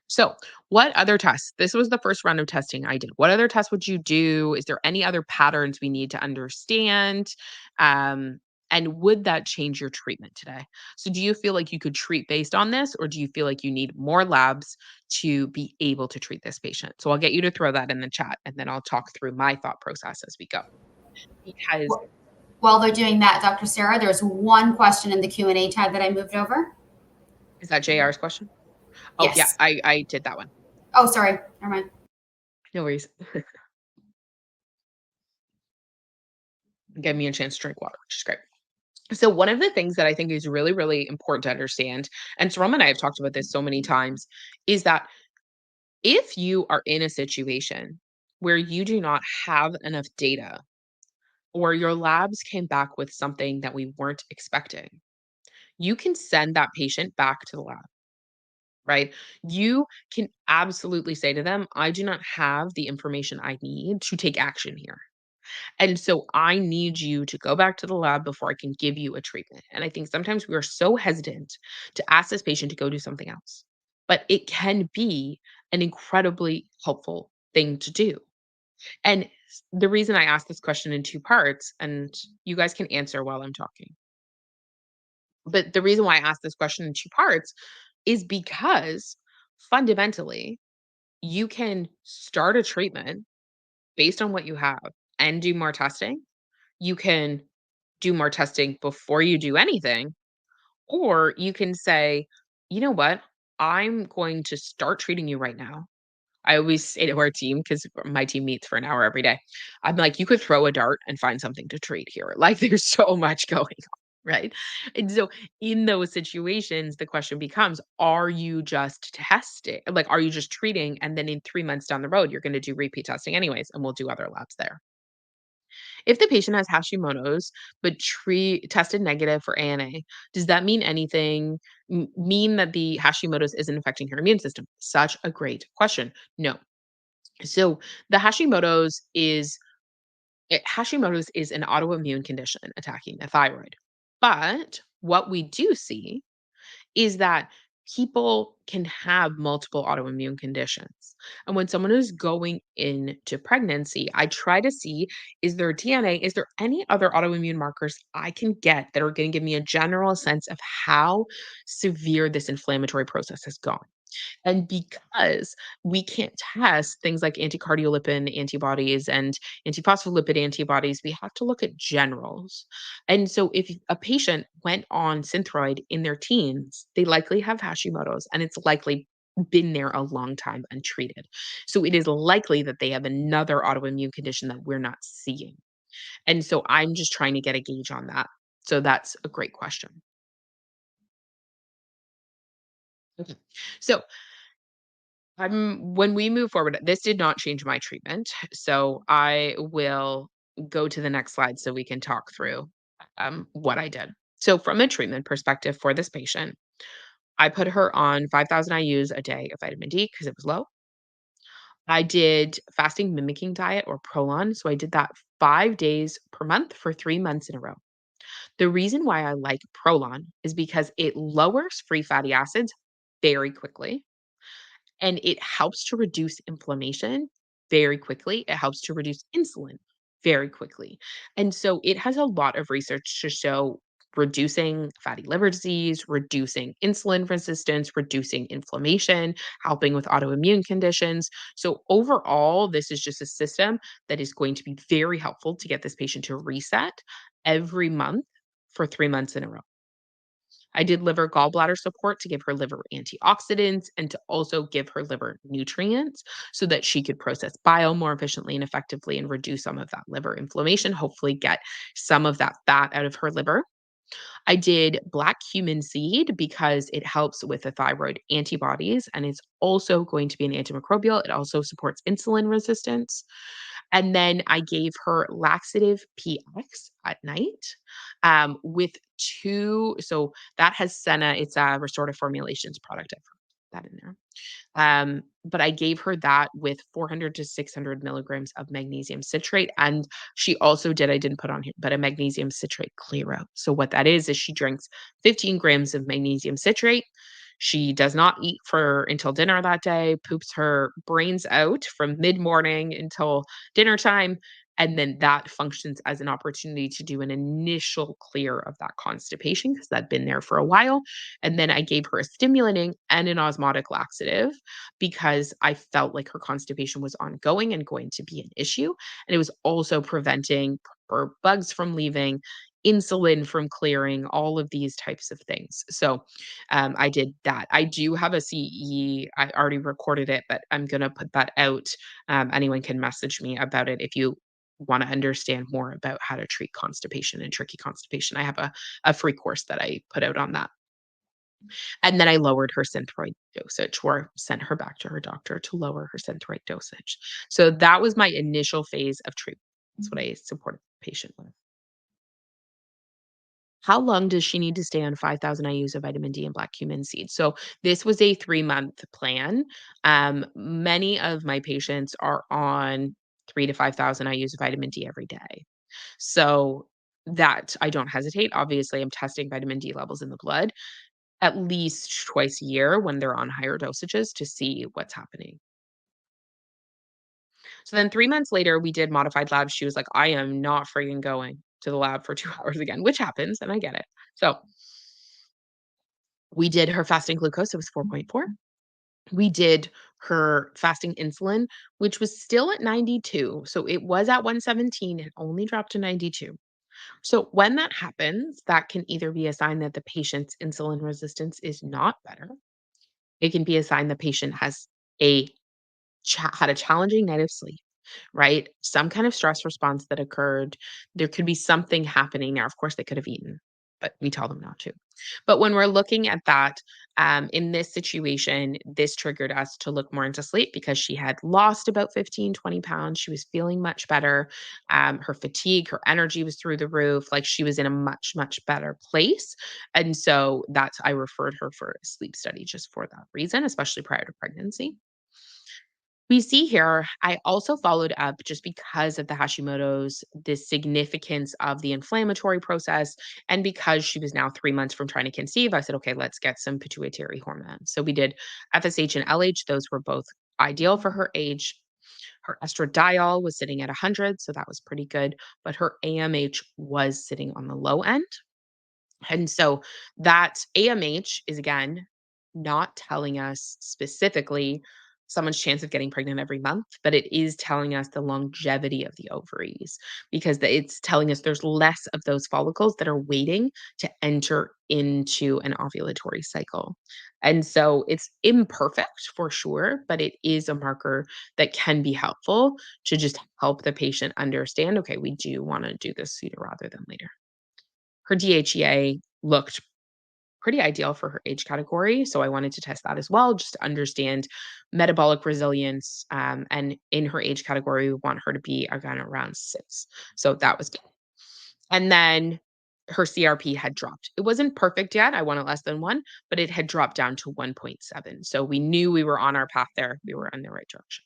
So, what other tests? This was the first round of testing I did. What other tests would you do? Is there any other patterns we need to understand? Um, and would that change your treatment today? So, do you feel like you could treat based on this, or do you feel like you need more labs to be able to treat this patient? So, I'll get you to throw that in the chat and then I'll talk through my thought process as we go. Because While they're doing that, Dr. Sarah, there's one question in the Q&A tab that I moved over. is that JR's question? Oh, yeah, Yes. I did that one. Oh, sorry. Never mind. No worries. Give me a chance to drink water, which is great. So one of the things that I think is really, really important to understand, and Saroma and I have talked about this so many times, is that if you are in a situation where you do not have enough data or your labs came back with something that we weren't expecting, you can send that patient back to the lab, right? You can absolutely say to them, I do not have the information I need to take action here. And so I need you to go back to the lab before I can give you a treatment. And I think sometimes we are so hesitant to ask this patient to go do something else, but it can be an incredibly helpful thing to do. And the reason I asked this question in two parts, and you guys can answer while I'm talking, but the reason why I asked this question in two parts is because fundamentally, you can start a treatment based on what you have and do more testing. You can do more testing before you do anything, or you can say, you know what? I'm going to start treating you right now. I always say to our team, because my team meets for an hour every day, I'm like, you could throw a dart and find something to treat here. Like there's so much going on. Right. And so in those situations, the question becomes, are you just testing? Like, are you just treating? And then in 3 months down the road, you're going to do repeat testing anyways, and we'll do other labs there. If the patient has Hashimoto's but tested negative for ANA, does that mean anything? Mean that the Hashimoto's isn't affecting her immune system? Such a great question. No. So the Hashimoto's is an autoimmune condition attacking the thyroid. But what we do see is that people can have multiple autoimmune conditions. And when someone is going into pregnancy, I try to see, is there DNA? Is there any other autoimmune markers I can get that are going to give me a general sense of how severe this inflammatory process has gone? And because we can't test things like anticardiolipin antibodies and antiphospholipid antibodies, we have to look at generals. And so if a patient went on Synthroid in their teens, they likely have Hashimoto's and it's likely been there a long time untreated. So it is likely that they have another autoimmune condition that we're not seeing. And so I'm just trying to get a gauge on that. So that's a great question. Okay. So when we move forward, this did not change my treatment. So I will go to the next slide so we can talk through what I did. So, from a treatment perspective for this patient, I put her on 5,000 IUs a day of vitamin D because it was low. I did fasting mimicking diet or Prolon. So, I did that 5 days per month for 3 months in a row. The reason why I like Prolon is because it lowers free fatty acids very quickly and it helps to reduce inflammation very quickly. It helps to reduce insulin very quickly. And so it has a lot of research to show reducing fatty liver disease, reducing insulin resistance, reducing inflammation, helping with autoimmune conditions. So overall, this is just a system that is going to be very helpful to get this patient to reset every month for 3 months in a row. I did liver gallbladder support to give her liver antioxidants and to also give her liver nutrients so that she could process bile more efficiently and effectively and reduce some of that liver inflammation, hopefully get some of that fat out of her liver. I did black cumin seed because it helps with the thyroid antibodies and it's also going to be an antimicrobial. It also supports insulin resistance. And then I gave her laxative PX at night with so that has Senna, it's a restorative formulations product. I've put that in there. But I gave her that with 400 to 600 milligrams of magnesium citrate. And she also did, I didn't put on here, but a magnesium citrate clear out. So what that is she drinks 15 grams of magnesium citrate. She does not eat for until dinner that day, poops her brains out from mid-morning until dinner time. And then that functions as an opportunity to do an initial clear of that constipation because that'd been there for a while. And then I gave her a stimulating and an osmotic laxative because I felt like her constipation was ongoing and going to be an issue. And it was also preventing proper bugs from leaving, insulin from clearing, all of these types of things. So I did that. I do have a CE. I already recorded it, but I'm going to put that out. Anyone can message me about it if you want to understand more about how to treat constipation and tricky constipation, I have a free course that I put out on that. And then I lowered her Synthroid dosage or sent her back to her doctor to lower her Synthroid dosage. So that was my initial phase of treatment. That's what I supported the patient with. How long does she need to stay on 5,000 IUs of vitamin D and black cumin seeds? So this was a 3-month plan. Many of my patients are on 3 to 5,000 IUs of vitamin D every day. So that I don't hesitate. Obviously, I'm testing vitamin D levels in the blood at least twice a year when they're on higher dosages to see what's happening. So then 3 months later, we did modified labs. She was like, "I am not frigging going to the lab for 2 hours again," which happens, and I get it. So we did her fasting glucose, it was 4.4. We did her fasting insulin, which was still at 92. So it was at 117, it only dropped to 92. So when that happens, that can either be a sign that the patient's insulin resistance is not better. It can be a sign the patient has a had a challenging night of sleep, right? Some kind of stress response that occurred. There could be something happening now. Of course, they could have eaten, but we tell them not to. But when we're looking at that, in this situation, this triggered us to look more into sleep because she had lost about 15, 20 pounds. She was feeling much better. Her fatigue, her energy was through the roof. Like she was in a much, much better place. And so that's, I referred her for a sleep study just for that reason, especially prior to pregnancy. We see here, I also followed up just because of the Hashimoto's, the significance of the inflammatory process. And because she was now 3 months from trying to conceive, I said, okay, let's get some pituitary hormone. So we did FSH and LH. Those were both ideal for her age. Her estradiol was sitting at 100, so that was pretty good. But her AMH was sitting on the low end. And so that AMH is again not telling us specifically someone's chance of getting pregnant every month, but it is telling us the longevity of the ovaries because it's telling us there's less of those follicles that are waiting to enter into an ovulatory cycle. And so it's imperfect for sure, but it is a marker that can be helpful to just help the patient understand okay, we do want to do this sooner rather than later. Her DHEA looked pretty ideal for her age category, so I wanted to test that as well, just to understand metabolic resilience, and in her age category, we want her to be again around 6. So that was good. And then her CRP had dropped. It wasn't perfect yet, I wanted less than 1, but it had dropped down to 1.7. So we knew we were on our path there, we were in the right direction.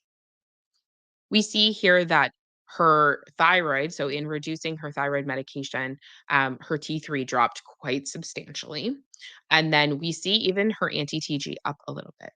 We see here that her thyroid, so in reducing her thyroid medication, her T3 dropped quite substantially. And then we see even her anti-TG up a little bit.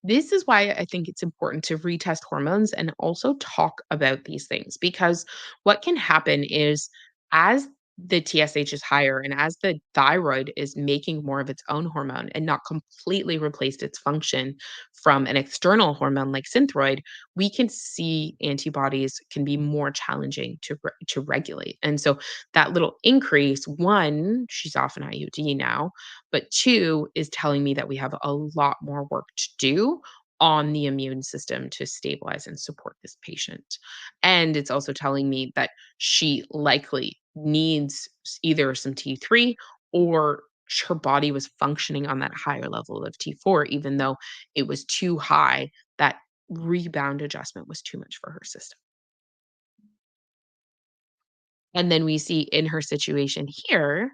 This is why I think it's important to retest hormones and also talk about these things because what can happen is as the TSH is higher and as the thyroid is making more of its own hormone and not completely replaced its function from an external hormone like synthroid, we can see antibodies can be more challenging to regulate. And so that little increase, one, she's off an IUD now, but two is telling me that we have a lot more work to do on the immune system to stabilize and support this patient. And it's also telling me that she likely needs either some T3 or her body was functioning on that higher level of T4, even though it was too high. That rebound adjustment was too much for her system. And then we see in her situation here,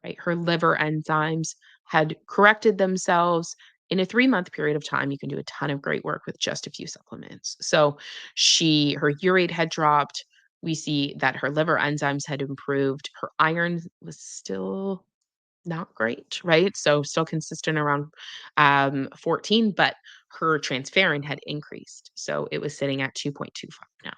right, her liver enzymes had corrected themselves. In a 3-month period of time, you can do a ton of great work with just a few supplements. So her urate had dropped. We see that her liver enzymes had improved. Her iron was still not great, right? So still consistent around 14, but her transferrin had increased. So it was sitting at 2.25 now.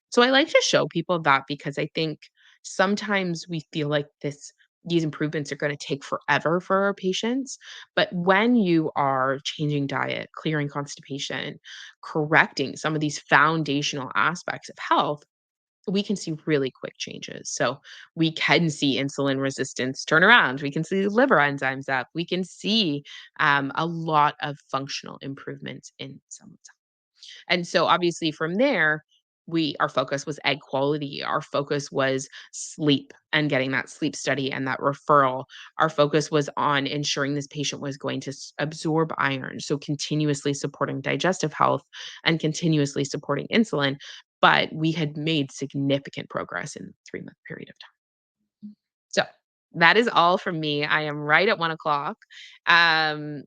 So I like to show people that because I think sometimes we feel like these improvements are going to take forever for our patients, but when you are changing diet, clearing constipation, correcting some of these foundational aspects of health, we can see really quick changes. So we can see insulin resistance turn around. We can see liver enzymes up. We can see a lot of functional improvements in someone's health. And so obviously from there, our focus was egg quality. Our focus was sleep and getting that sleep study and that referral. Our focus was on ensuring this patient was going to absorb iron, so continuously supporting digestive health and continuously supporting insulin. But we had made significant progress in a 3-month period of time. So that is all from me. I am right at 1 o'clock. Um,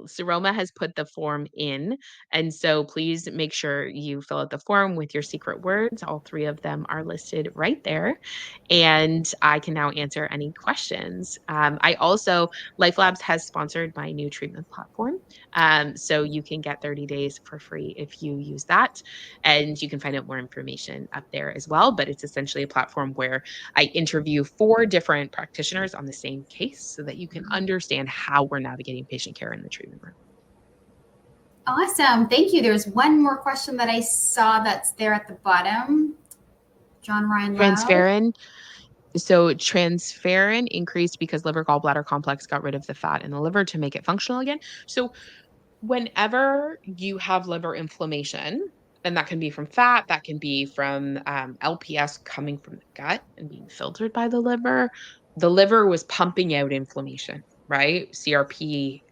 Saroma has put the form in, and so please make sure you fill out the form with your secret words. All 3 of them are listed right there, and I can now answer any questions. I also Life Labs has sponsored my new treatment platform, so you can get 30 days for free if you use that, and you can find out more information up there as well, but it's essentially a platform where I interview 4 different practitioners on the same case so that you can understand how we're navigating patient care in the treatment room. Awesome. Thank you. There's one more question that I saw that's there at the bottom. John Ryan Lau. Transferrin. So transferrin increased because liver gallbladder complex got rid of the fat in the liver to make it functional again. So whenever you have liver inflammation, and that can be from fat, that can be from LPS coming from the gut and being filtered by the liver was pumping out inflammation, right? CRP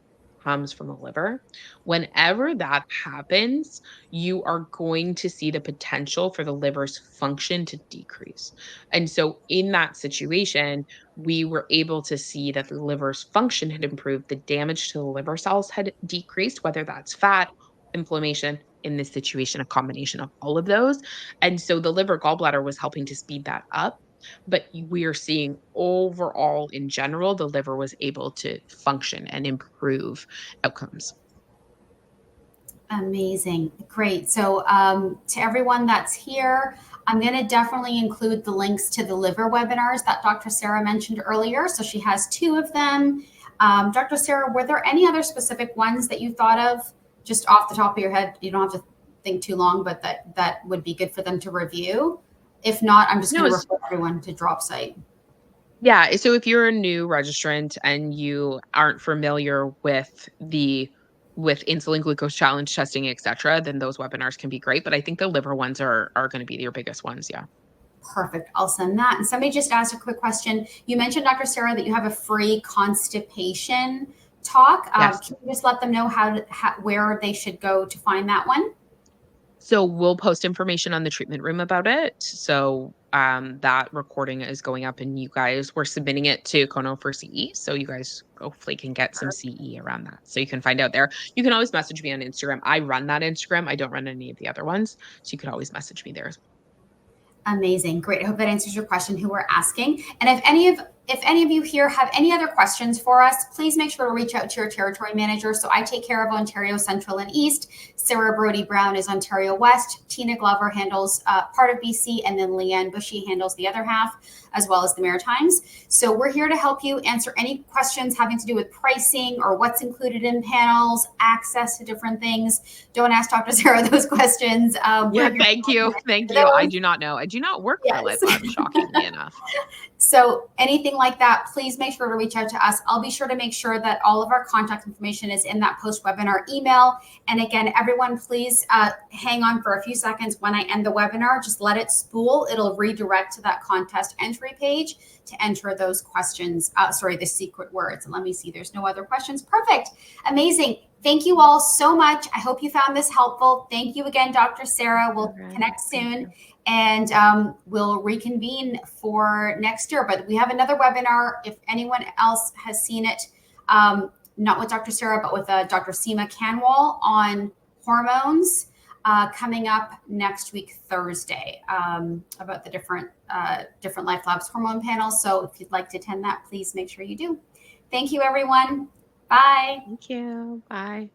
comes from the liver. Whenever that happens, you are going to see the potential for the liver's function to decrease. And so, in that situation, we were able to see that the liver's function had improved, the damage to the liver cells had decreased, whether that's fat, inflammation, in this situation, a combination of all of those. And so the liver gallbladder was helping to speed that up. But we are seeing overall, in general, the liver was able to function and improve outcomes. Amazing. Great. So, to everyone that's here, I'm going to definitely include the links to the liver webinars that Dr. Sarah mentioned earlier. So, she has 2 of them. Dr. Sarah, were there any other specific ones that you thought of just off the top of your head? You don't have to think too long, but that would be good for them to review. If not, I'm just No, going to it's refer everyone to Dropsite. Yeah, so if you're a new registrant and you aren't familiar with insulin glucose challenge testing, et cetera, then those webinars can be great. But I think the liver ones are going to be your biggest ones. Yeah. Perfect. I'll send that. And somebody just asked a quick question. You mentioned, Dr. Sarah, that you have a free constipation talk. Yes. Can you just let them know where they should go to find that one? So we'll post information on the treatment room about it. So that recording is going up, and you guys we're submitting it to Kono for CE. So you guys hopefully can get some CE around that. So you can find out there. You can always message me on Instagram. I run that Instagram. I don't run any of the other ones. So you could always message me there as well. Amazing. Great. I hope that answers your question who we're asking. And if any of you here have any other questions for us, please make sure to reach out to your territory manager. So I take care of Ontario Central and East. Sarah Brody Brown is Ontario West. Tina Glover handles part of BC, and then Leanne Bushy handles the other half, as well as the Maritimes. So we're here to help you answer any questions having to do with pricing or what's included in panels, access to different things. Don't ask Dr. Sarah those questions. Yeah, thank you. Thank you. I do not know. I do not work for Life Lab, shockingly enough. So anything like that, please make sure to reach out to us. I'll be sure to make sure that all of our contact information is in that post-webinar email. And again, everyone, please hang on for a few seconds when I end the webinar. Just let it spool. It'll redirect to that contest entry page to enter those questions. The secret words. And let me see. There's no other questions. Perfect. Amazing. Thank you all so much. I hope you found this helpful. Thank you again, Dr. Sarah. We'll connect soon. And we'll reconvene for next year. But we have another webinar. If anyone else has seen it, not with Dr. Sarah, but with Dr. Seema Kanwal on hormones coming up next week, Thursday, about the different Life Labs hormone panels. So if you'd like to attend that, please make sure you do. Thank you, everyone. Bye. Thank you. Bye.